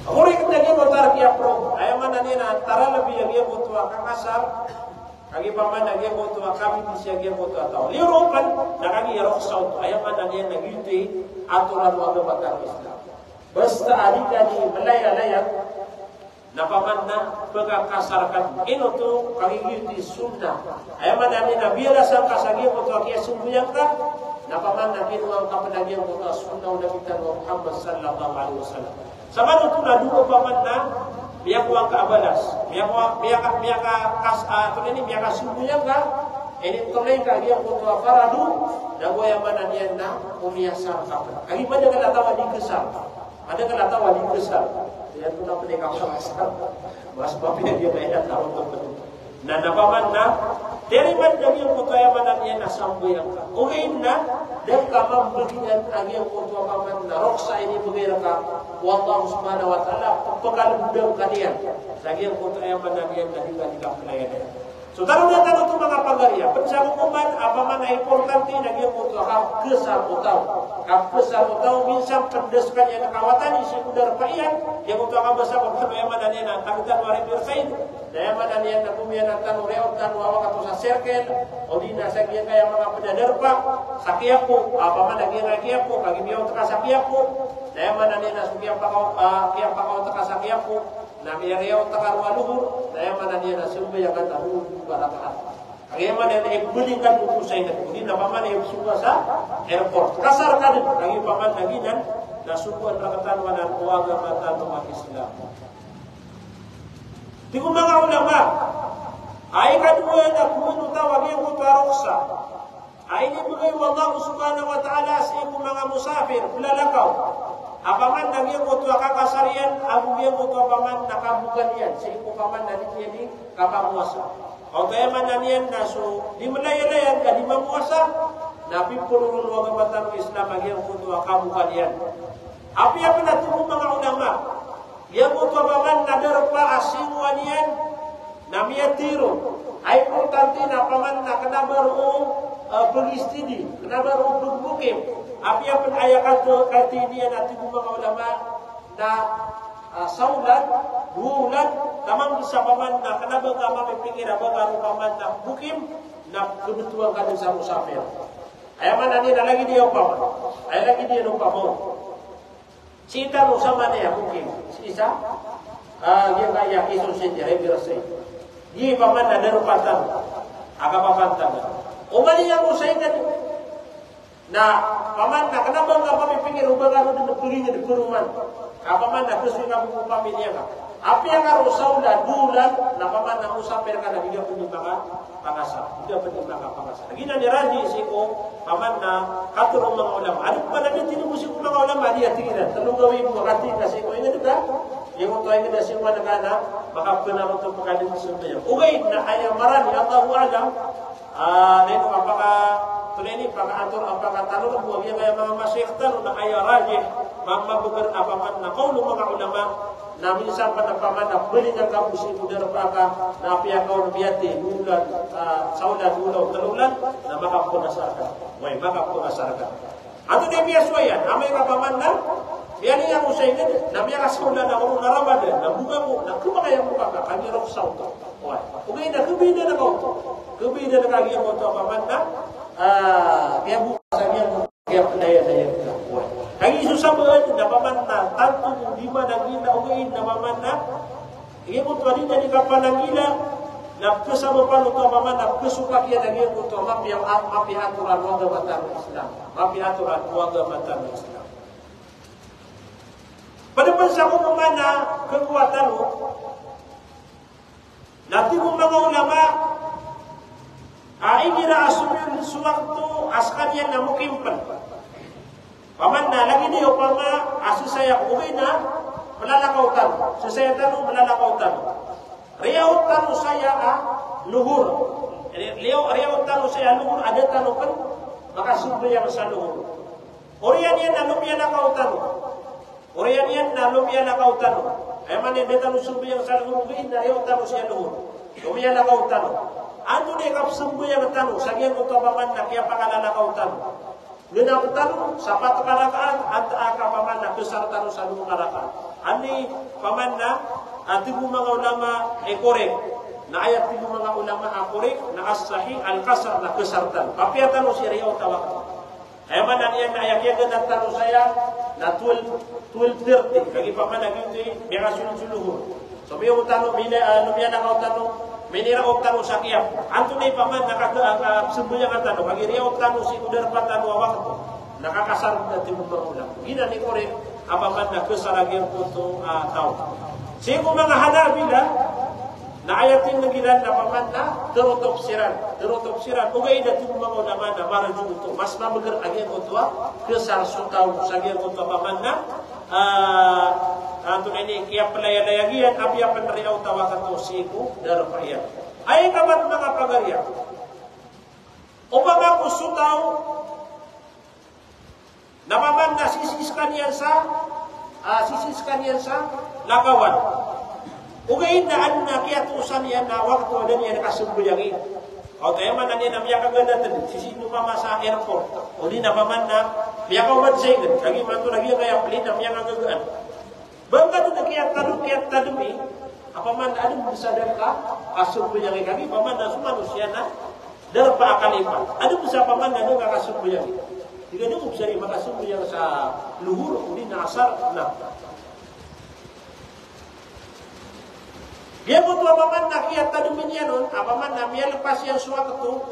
ako rin naging motar kaya pro ay man na tara labi yang buto kakasar kagi paman naging buto kami bisa yang buto atau liuropan nakagi yarok saut ay man nagiti aturan wa batar Islam basta adika ni Malaya na paman na pagkakasarkan ino to kagigiti sunnah ay man na biara sa kasagi buto kaya sumbuyang ka napaman na kinuang kapanagyan ko na sunnah Nabi Tanwa Muhammad sallallahu alaihi wasallam. Sama ito na dugo paman na miyakuang kaabalas, miyaka sumbuyang ka, ini tulay ka diyan ko to faradu, nagoyaman na niyan na umiyasar ka. Kagi pa niya kalatawa di kesal. Ada kalatawa di kesal. Yan ko na pinikaw sa kasal. Mas papinag yung may natawag ko. Na napaman na teriman daging putayaman niya na sambuyang ka. Okay na dan kamam bagian agian kutu paman naroksa ini begiraka wallahu subhanahu wa ta'ala pekal budang kalian sagian kutu yang managian dari ketika pelayanan. Saudara datang untuk mengapagaria pencakupan apa mana importanti nagian kutu kap kesabutau minsan pendeskan yang kawatan isi udara paian yang kutu kap besar kutu yang mananian takutan wari bersaid daya mananian nakumian tan reot tan wawa katu saserken odina sagian kaya mga pedaderpa sakiapu apa mana kiapu bagi biau teka sakiapu daya mananian nasukian pakau teka sakiapu nami reot teka rualuhur daya mananian nasumbe yang kata barakat. Bagaimana yang belikan buku saya dan kemudian apa mana yang suka sa airport kasar kan lagi paman lagi dan nasukuan rakatan wanan agama dan umat Islam. Tiku mga ulama ay kadua na kumuno tawag yung kutaroksa ay ni bugay wallahu subhanahu wa ta'ala sa iku mga musafir lalakaw apaman nagyang kutu kakasarian abu yang kutu apaman nakabugan yan sa iku paman na ni kapamuasa. O kaya mananian na so di malaya-layan ka di mamuasa napi pulurun wag batang Islam agi ang kutu kabukan yan. Api apa natumo mga ulama yang kutu apaman nadarpa asinuan yan namiyatiro ay importante na paman na kanabaru pagistidi kanabaru pagbukim api apa ayakat katinian natin mga ulama na saulan, 2 bulan, tamang bisa paman na kenapa kami pikir apa baru paman na bukim na kebutuhan kami sa musafir. Ayah mana ni na lagi dia paman, ayah lagi dia lupa mau. Cita no sama niya bukim, sisa, dia kaya kisun sendiri berasai. Dia paman na derupatan, agak papantan. Umani yang usai kan. Nah, paman na kenapa kami pikir ubah kalau di negerinya di perumahan. Apa mana kesulitan kamu pamilya ka? Apa yang harus saulan bulan na paman na musafir ka na biga penimbangan pangasa. Biga penimbangan pangasa. Lagi na niraji siko paman na katurong mga ulama. Ano pa namin tinubusik mga ulama dia tingnan. Tanong gawin mo kati kasi ko ini kita. Yung ito ay kasi mo na makapuna mo itong pagkalim sa sundayo. Ugay na ay marami Allahu alam. Nito apaka tuleni pagkaatur apaka tanong mo yang kaya mga masyiktan na kaya rajih mamma bukan apa man na kaulu mga ulama na minsan pa na paman na beli ng kapusi udara paka na piyakaw na biyati bulan saulan ulaw talulan na makapunasarkan way makapunasarkan ato na biyaswayan amay kapaman na yan yang usay na na biya kasaulan na urong narabada na buka mo na kumakaya mo ka kami rong sauto way ugay na kubida na kauto kubida na kagyan mo ito paman na kaya buka sa yan kaya daya way lagi susah na paman na tanto di mana gila ugain na paman na iya mo tuwalin na di kapanangila na kasama pa nito paman na kesuka kaya lagi mo ito mapi aturan waga batang Islam mapi aturan waga batang Islam pada pansa ko naman na kekuatan mo natin mo mga ulama ay ginaasunod suwakto askan yan na mukimpan paman na lagi niyo pama asusaya ugay na malalakaw tano susaya tano malalakaw tano riyaw tano saya luhur riyaw tano saya luhur ada tano kan makasubay ang sa luhur oriyan yan na lumya lakaw tano oriyan yan na lumya lakaw tano ay man yan tano subay ang sa luhur ugay na riyaw tano saya luhur lumya lakaw tano ano na kapsubay ang tano sagyan ko to paman na kaya pakalalakaw tano Guna utanu sapat karakaan anta aka paman na besar tanu sa lumang karakaan. Ani paman na tibu mga ulama korek na ayat tibu mga ulama korek na as-sahih al-kasar na besar tanu. Papia tanu si riyaw tawak. Ay man yan na ayat yan na tanu saya na 12:30 kagi paman na gitu biya sululuhur. So biya utanu bila lumya na utanu menira oktanu sakiap antune paman nakakasembuyang atano bagi ria oktanu si udar patanu waktu nakakasar dati mo berulang gina ni korek apa man na kesalagian puto tao sigo mga Hanabila na ayatin nagilan na paman na terotopsiran ugay dati mo mga ulama na maraju ito mas mabagar agyan ito kesal sutaw sagian ito paman na antun ini kia pelaya-layagian api apa nariaw tawakan siku darapaya ay kaman mga pagarya upang ako sutaw Napaman na sisiskan yan sa lakawan. Ugayin na an na kiyatusan yan na waktu dan yan nakasumbuyangin. O tayo man na niya na miyaka ganda tadi, sisino pa ma sa airport. O di napaman na miyaka umat sa ingan. Lagi man to lagi kaya pelin na miyaka gagaan. Bangka to na kiyat tadum eh. Apaman adum bersadar ka kasumbuyangin kami. Paman na sumanusia na darpa akalipan. Adum sa paman na doon kasumbuyangin. Jika dia mencari makasih yang sa luhur, ini nasar, nah. Dia butuh apaman nak kiat tadumin non, apaman namanya lepas yang suatu,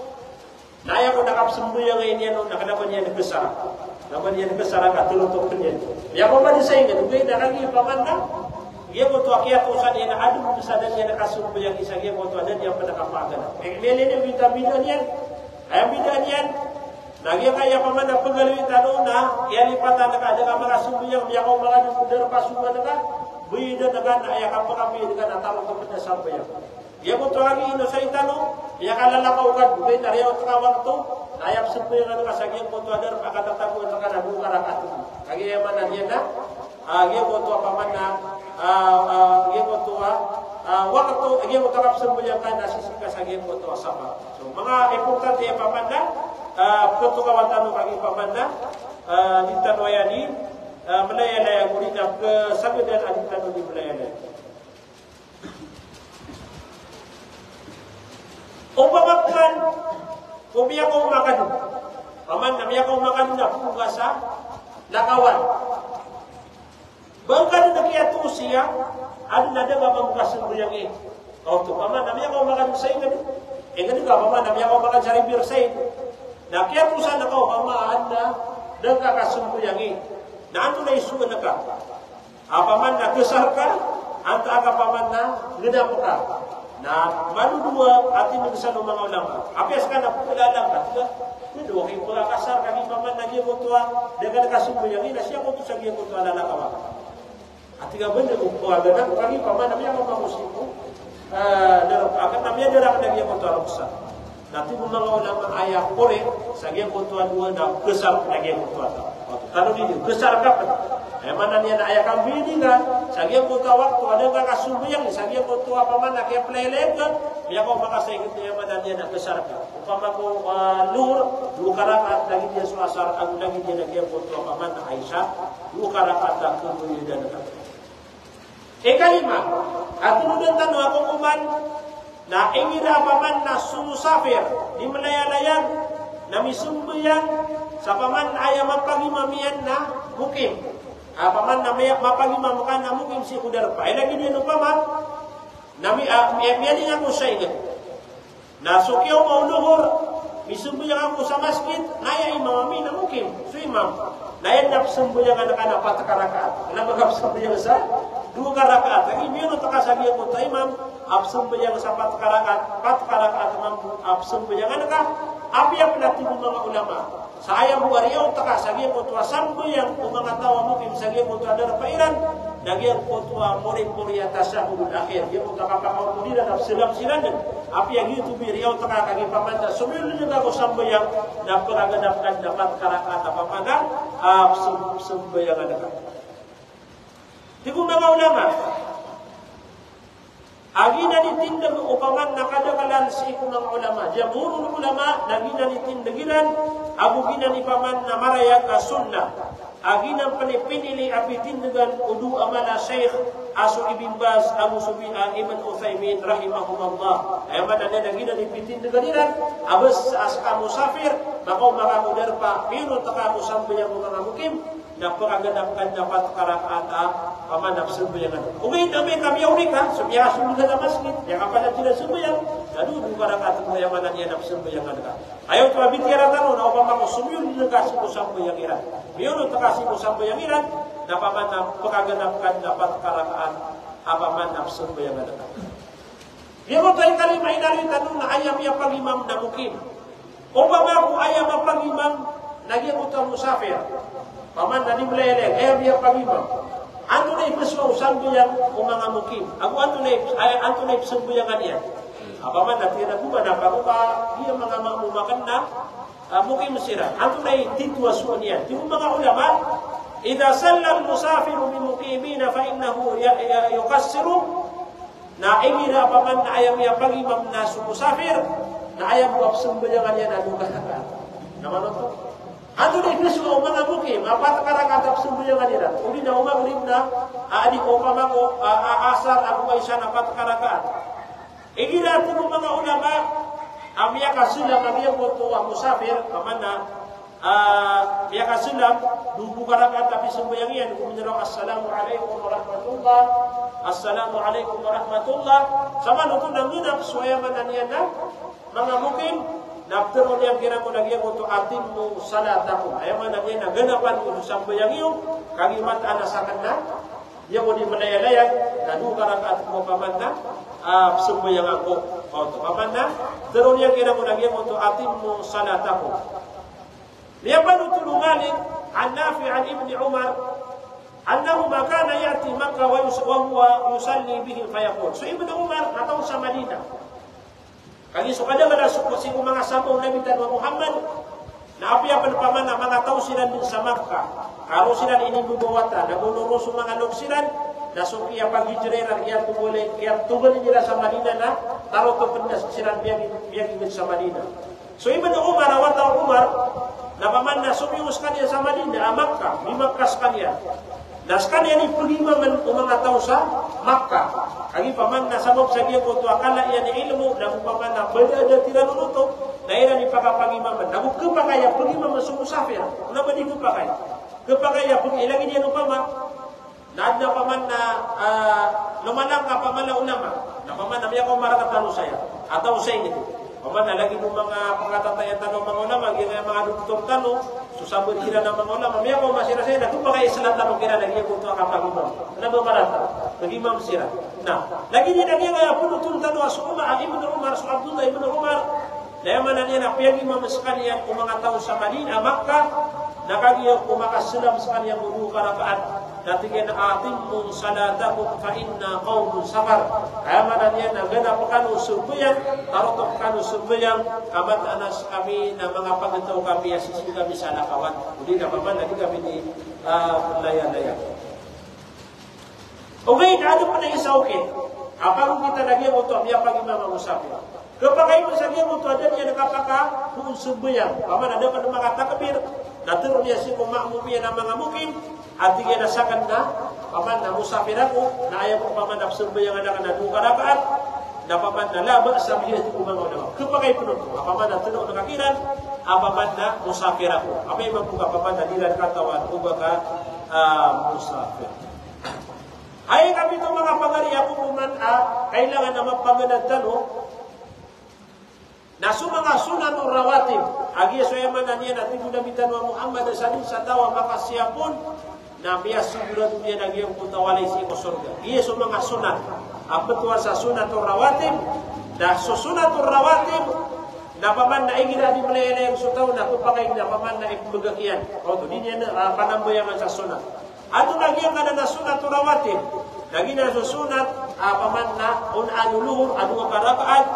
naya ko nakap sembuh yang ini non, nak dapat yang besar, dapat yang besar agak terlutuk punya. Ya apaman disayang, gue dah lagi apaman nak, dia butuh kiat usaha yang ada besar dan yang kasumbu yang kisah dia butuh ada yang pada kapagan. Ini vitamin yang, ayam vitamin. Nagi kaya pamana penggalui tanu na yali pata naka ada kamera sumbu yang kau makan udara pasukan naka bida naka na ya kapal kami dengan atau kepada sampai ya. Dia betul lagi ino saya tanu ya kalau laka ukat bida dari waktu tu ayam sumbu yang naka sagi betul ada akan tetapu naka na buka rakat. Kagi yang mana dia na? Dia betul apa mana? Dia betul waktu dia betul apa sumbu yang kan nasi sika sagi betul sama. So mga importante apa mana? Ketukawatan kami pamanda di tanwayani melayalaya gurina ke sagedan aditanu di melayalaya. Umpamakan kubiya ko makan. Paman namiya ko makan na pugasa lakawan. Bangkan na kiyatu siya ada nada mamukas yang ini. Kau tu paman namiya ko makan sa ingin. Ingin ka paman namiya ko makan sa ribir sa na kaya pusa na kau hamaan na nagkakasumbuyangi. Na anto na isu na ka. Apaman na kesar ka, anta aga paman na gedam ka. Na manudua atin nagsan ng mga ulama. Apes ka na pukilalang ka. Tiga, dua kayo pula kasar kami paman na giya mutua dengan kasumbuyangi na siya mutu sa giya mutua lalakawa. At tiga benda kukuha ganang kami paman na miya mamusipo. Akan namanya darah na giya mutua ruksa. Nanti mga ulama ayah kore sagian kutuan dua na besar lagi kutuan. Kalau ini besar kapan? Mana dia nak ayah kambing ini kan? Sagian kutuan waktu ada nggak kasumbu yang sagian kutuan apa mana kayak peleleh kan? Ya kau makasih gitu ya mana dia nak besar kan? Upama ko lur dua karakat lagi dia suasar aku lagi dia nak dia kutuan apa mana Aisyah dua karakat tak kemudian dan kan. Kalima atau dan tanu aku kuman. Na ingira paman na sumusafir di melayalayan na misumbuyan sa paman ayam mapagimamian na mukim. Paman na mapagimamakan na mukim si kudar pa. Ay lagi din paman na miyali nga ko sa ingat. Na sukyaw mauluhor misumbuyan ako sa masjid naya imamami na mukim. So imam naya napsumbuyan ka na kanapat karakaat. Nabagapsumbuyan sa dua karakaat. Lagi miyo takasagi ako ta imam absum yang sapat karakat mampu absum yang anakah apa yang penatibu mga ulama saya buariyaw taka sagiyan ko tuwa sambo yang mga tawa mungkin sagiyan ko tuwa dar pairan nagyan ko tuwa mori tasahul akhir dia ko taka pakaw muli dan silang apa yang itu biriyaw taka kagi pamanda sumil juga ko sambo yang naparagadapkan dapat karakat apa mana absum yang anakah tibu mga ulama agina ditindag upaman nakadakalan si ikunang ulama. Jamhurul ulama nagina ditindagilan agugina ni paman na marayag ka sunnah. Agina panipinili api tindagan udu amala Syekh Asu Ibn Baz Abu Sufi'an Ibn Uthaymin rahimahumullah. Ay man na nagina ditindaganilan abas aska musafir makaw makakudar pa pero takamu sampai yang mga mukim napakagandapkan dapat karakaata pamanap sembayangan. Umain kami unika sebiasa sudah dalam masjid yang apa nak tidak sembayang. Lalu dua karakaat yang mana dia nak sembayangan ka. Ayo tu bicara tanu na upama ko sumyun kasih ko sembayangiran. Biyo kasih ko sembayangiran na pamanap pakagandapkan dapat karakaat apa manap sembayangan ka. Dia mo tayo kali mainari tanu na ayam ya pangimam na mukim. Upama ko ayam pangimam lagi utang musafir. Paman tadi meleleh, dia pagimam. Anto na ipeswa sambil yang umanga mukim. Aku anto na ipesumbu yang kanian. Paman nanti na kuba na pakuka dia mengamang makan na mukim sira antu dai titwa sunia ti mga ulama idza salla al-musafiru bil muqimina fa innahu yuqassiru na ingira paman na ayam ya pagi mam na musafir na ayam buat sembayangan yan anu kata nama to antu dai kesu mga mukim apa takara kata sembayangan yan uli na maghrib na adi ko pamako asar aku isa na patakarakaan ingira ti mga ulama amia kasulam amia boto musafir pamana dia kasulam dubu karakat tapi sembayangan kemudian assalamualaikum warahmatullah assalamualaikum warahmatullah sama nutun nangina suaya mananiana mga mungkin nafter yang kira ko lagi boto atimmu salatakum ay mananiana ganapan ko sembayangan kagimat anasakan na dia mo di malaya-laya kadu karakat ko pamana sembayangan ko untuk pamanna terus yang kira ko lagi untuk atimmu salatakum dia baru tulu Malik an Nafi' an Ibn Umar annahu ma kana ya'ti Makkah wa huwa yusalli bihi fayaqul so Ibn Umar atau sa Madinah kali so kada kada suko si mga sabong Nabi tan Muhammad na api apa pamanna mga tao sila din sa Makkah karo sila ini bubawata naguluro sa mga lugsiran nasong iya paghijreran iya tugol nila sa Madinah na taro to pendas siran biang sa Madinah so Ibn Umar awata Umar na paman na sumiyos kanya sa Madinah Makkah limakas kanya nas kanya ni pagima man mga tao sa Makkah agi paman na sabab sa giya ko to akala iya ni ilmu na paman na beda tiranuto na ira ni pagapagima man nabu kepakaya pagima man sumusafir na ba di kepakaya pag ilagi niya no paman na paman na lumalang ka paman na ulama na paman na miya ko marakatalo saya atau sa inyo paman na lagi ng mga pangatatayan tanong mga ulama mga dugtong tanong susabot kira ng mga ulama miya ko masira saya na kung baka isalat tanong kira lagi ko ito kapag-imam na bumarata nag-imam sira na lagi niya niya kaya punutun tanong asuma Ibn Umar sa Abdullah Ibn Umar na yaman na niya na piyag-imam sa kanya kung mga tao sa Madinah Makkah nakagiyo kumakasalam sa kanyang budu karakaan natigyan na atimmu salatakum fa inna qaumun safar kaya mananian na ganap kanu surbayan tarotok kanu surbayan kamat anas kami na mga pagataw kami asisi kami sa nakawan hindi na paman lagi kami ni laya-laya okay ada pa na isa okay apang kita lagi mo to biya pag imam musafir kapag mo sa mo to ada niya nakapaka kung surbayan paman ada pa mga takbir naturo niya si kumamumi na mga mukim at tigyan nasakan na paman na musafir ako na ayaw ko paman absorbe yung anak na dukarakaan na paman na laba sa bilis ko mga ulama kapag ay punod ko paman na tunog na kakiran paman na musafir ako apay magpuga paman na dilan katawan o baka musafir ay kami itong mga pagariya ko puman kailangan na magpaganad tanong na mga sunan o rawatib agi so yaman na niya natin gunamitan wa Muhammad sa tawa makasiyapon na biya sigurado niya nagyang puntawalay si ko surga. Iya so mga sunat. Apatuan sa sunat o rawatib. Na so sunat o rawatib na paman na igira di malayala yung sutaw na kupakay na paman na ikbagakian. O to, di niya na panambayangan sa sunat. Ato nagyang ka na sunat o rawatib. Lagi na so sunat paman na unanuluhur, anu karakaat.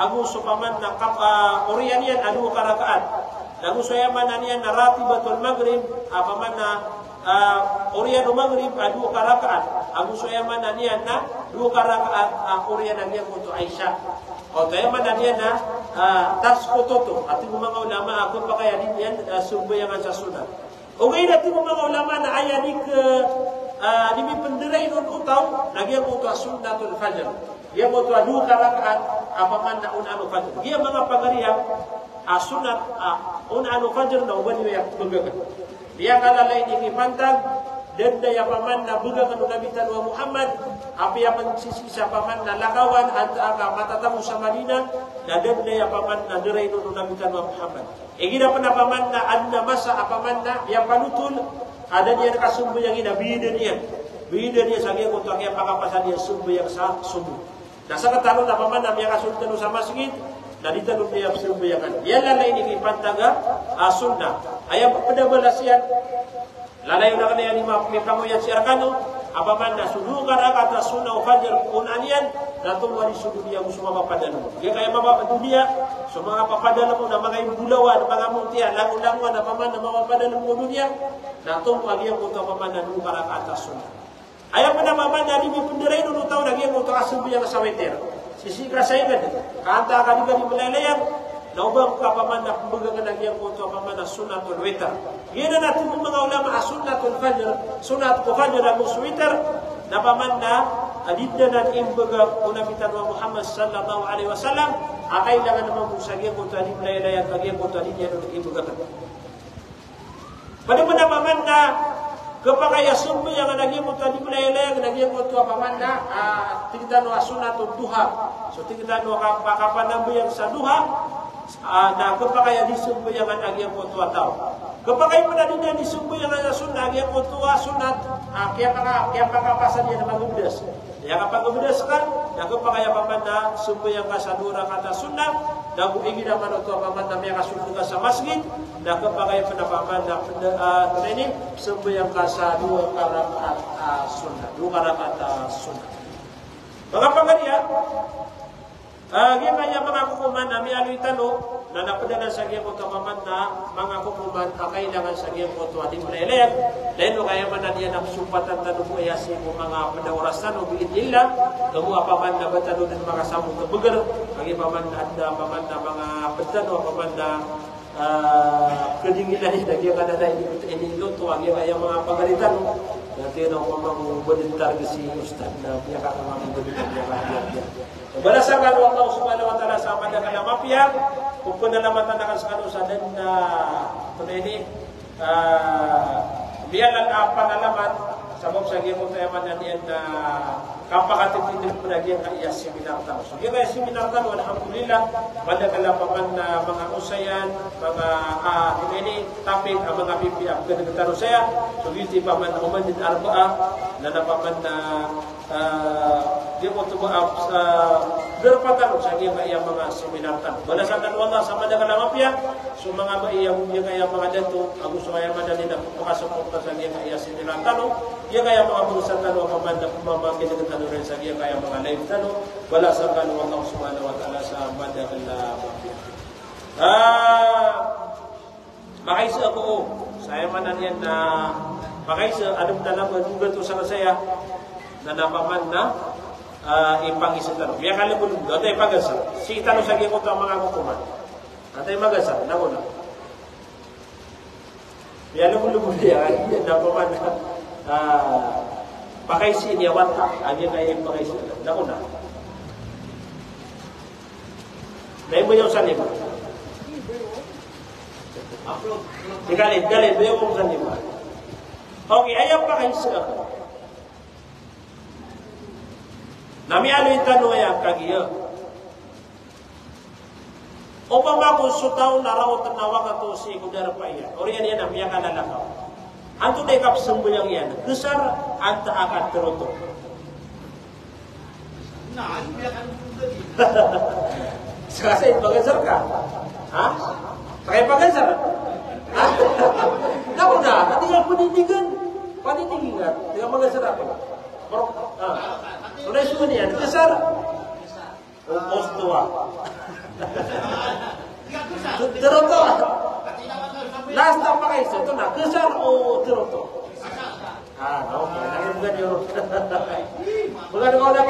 Aguso paman na oriyan yan, anu karakaat. Aguso yaman na niyan na ratibatul maghrib, paman na oriyan o maghrib, anu karakaat. Aguso yaman na niyan na 2 karakaat, oriyan na niyan kuto Aisha. O to yaman na niyan na tas kutoto. At yung mga ulama, ako pa kaya din yan, sumbayangan sa sunat. O ngayon natin yung mga ulama na ayanik, di may penderay nun utaw, nagyan mo ito sunnatul fajr. Dia mo ito 2 karakaat, apaman na unano fajr. Dia mga pagarihan, sunat, unano fajr na uban yung magagat. Dia kalalay ni ipantag, denda ya paman na bugagan ng nabitan wa Muhammad, api ya pansisisa paman na lakawan, at matatamu sa Madinah, na denda ya paman na diray ng nabitan wa Muhammad. Igina pa na paman na adna masa apaman na, ya panutul, ada niya nakasumbo yang ina, bida niya sa kaya kung kaya pakapasan niya sumbo yang sa sumbo. Nasa katalo na paman na miya kasultan sa masjid, na ditanong niya sumbo yang kan. Yan lalay ni ipantaga, sunnah. Ayaw pa padabalas yan, lalayo na kanaya ni mga pamuyan si Arkano, apaman na sudu karakata sunna fajr kunanian natung wali sudu yang semua papadan dia kaya mama dunia semua papadan mo na mga bulawan mga muntia langu-languan apaman na mga papadan mo dunia natung wali yang kuto apaman na sudu karakata sunna ayam pada apaman na limi penderai dulu tahu lagi yang kuto asubu yang saweter sisi krasaingan kanta kali kali melayang naubang kapaman na kumbaga ng yang kuto apaman na sunnatul witar yan na natin mga ulama sunnatul fajr sunnatul fajr ang muswitar na paman na adidna na imbaga unamitan wa Muhammad sallallahu alaihi wasallam akay lang naman kung sagyan ko ito alim layalayan bagyan ko ito alim yan ulit imbaga ka pada paman na kapag sumbo yang naging mo ito alim layalayan naging mo ito paman na tingnan wa sunnatul duha so tingnan wa kapanambo yang sa duha na kapag disumbo yang naging mo ito ataw kapag manadina disumbo yang sunnah naging mo ito sunat kaya pakapasan niya na magubdas ya kapag ubdas kan na kapag paman na sumbo yang kasadura kata sunnah na buigi naman ito paman na may kasunod ka sa masjid na kapag panapaman na ini sumbo yang kasadura karakat sunnah dua karakat sunnah mga pagariya kaya mga kukuman na may aluy talo na napadala sa giyang ko paman na mga kukuman kailangan sa giyang ko ito ating malailayag dahil kaya man na niya nakasumpatan tanong mo yasi mo mga panaurasan o biit nila kamuha paman na batalo ng mga samong kabugar kaya paman na mga batalo paman na kedinginan ni lagi yang ada ini itu tu lagi yang mga pagalitan nanti na mamang belintar si ustaz na punya kata mamang belintar dia balasan kalau Allah Subhanahu wa taala sama dengan mafia kung penyelamatan akan sekali dan ini biarlah panalaman sabab sa gimo tayo man yan na kapakatin din po na giyang kaya seminar tao. So kaya seminar tao, alhamdulillah, madagala pa man na mga usayan, mga ini topic, ang mga pipiap ganagtaro saya. So giti pa man na din arbaa, na napaman na di mo tumaap sa derpatan sa giyang kaya mga seminar tao. Balasan na wala sa madagala mapya, so mga maiyang kaya mga dato, ang gusto kaya madali na pagkasuporta sa giyang kaya seminar tao, dia kaya mga berusaha tano paman na pumamangkin ng tano rin sa dia kaya mga live tano wala sa kano Allah Subhanahu wa taala sa madagala makaisa ako saya manan yan na makaisa anong talaga juga to sa saya na napaman na ipangisa tano biya kala ko dati pagasa si tano sa giya ko to mga kukuman dati magasa nako na biya lumo dia napaman pakai si dia watak aja kayak pakai si dah pun dah. Dari beliau sana ni. Dikali beliau pun sana ni. Okey, ayam pakai si. Nami alu itanu ayam kaki ya. Opama ko sutaw naraw tanawa ka to si kudara pa iya. Oriyan yan nami akan lalakaw. Anto dekap sembulang yan, besar anta akan terotok. Nah, ini akan sekarang pagasar ka? Hah? Pakai pagasar? Hah? Nah, udah, nanti yang pendidikan, dengan pagasar apa? Udah sudah ni, besar. Pos tua. Terotok. Last time pakai itu nak kesal terotok. Okay, lagi bukan dia. Bukan kau nak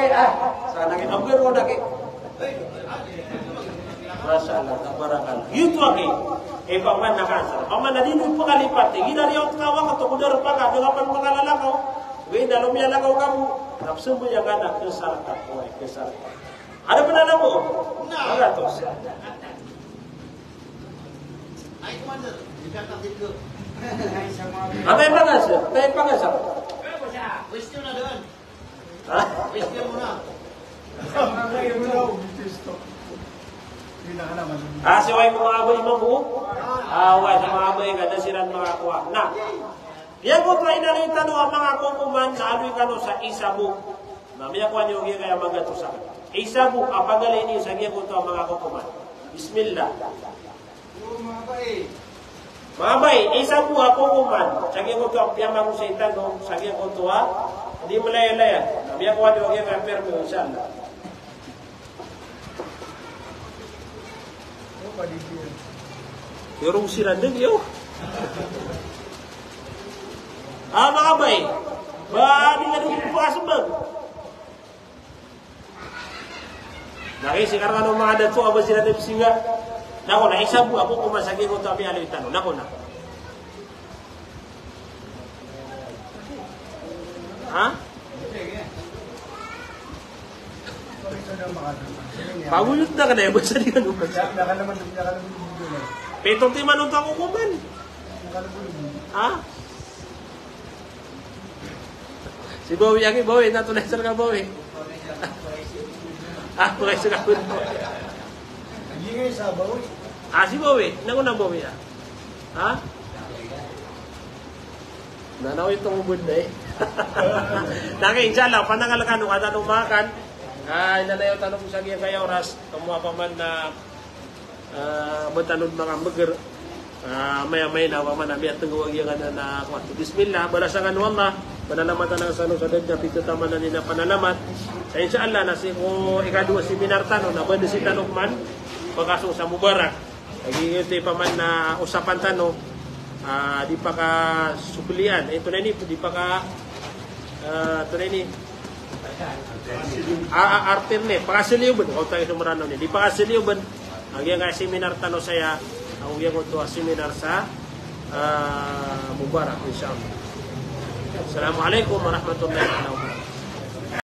sekarang lagi hampir kau nak Masalah tabarakan. Itu lagi. Paman nak asal. Paman nadi nu pengalipat. Gila dia kawang atau kudar pakai dengan pengalala kau. Wei dalam dia kau kamu. Nafsu yang ada kesal kau, kesal. Ada benar apa? Ada tu. Naik mana? Apa yang panas? Apa yang panas? Western ada kan? Western mana? Siway mga aboy mabu? Wala sa mga aboy kada siran mga kuha. Nah, yan po try na rin tanong ang mga kukuman na aluy ka no sa isabu. Namaya kuha niyo kaya magatusak. Isabu, apagalay niyo sa giya po ito ang mga kukuman. Bismillah. Mga bay, isa po ako kuman. Sagya ko ito ang piyamang sa itanong, sagya ko ito di melaya-laya. Biar kau ada orang yang permi insya-Allah. Oh, pada dia. Yorong siran din yo. Mga bay. Ba di nga dito pa sembang. Naki sekarang ano mga adat po aba sila tayo singa. Nako na isa po ako kumasagi ko tabi alay tanong. Nako na. Ha? Paguyot na ka na ba sa di ka naman? Petong ti manong tako kuman. Ha? Si Bowie, aki Bowie, natunay sa ka Bowie. Pagay sa kapun mo. Nagingay sa Bowie. Si Bowie, nangunang Bowie Ha? Nanaw itong ubod na Nanging inshallah, panangalakan nung kada makan. Inanayaw tanong ko sa giya kaya oras, kumuha pa man na matanod mga mager. Maya-maya na waman nabi at nagawag yung na kuwato. Bismillah, balasangan Allah, panalamatan ng sanong sa dadya, pitutaman na nila panalamat. Sa inshallah, nasi ko ikadua seminar tanong, na banda si tanong man, pagkasong sa Mubarak. Nagigilti pa man na usapan tanong, di pa ka sukulian. Ito na ini, di pa ka, ito na ini, arterne, pakasiliuban, kung tayo sumaranaw niya, di pa kasiliuban, ang yung seminar tanong saya, ang yung seminar sa Mubarak, insyaAllah. Assalamualaikum warahmatullahi wabarakatuh.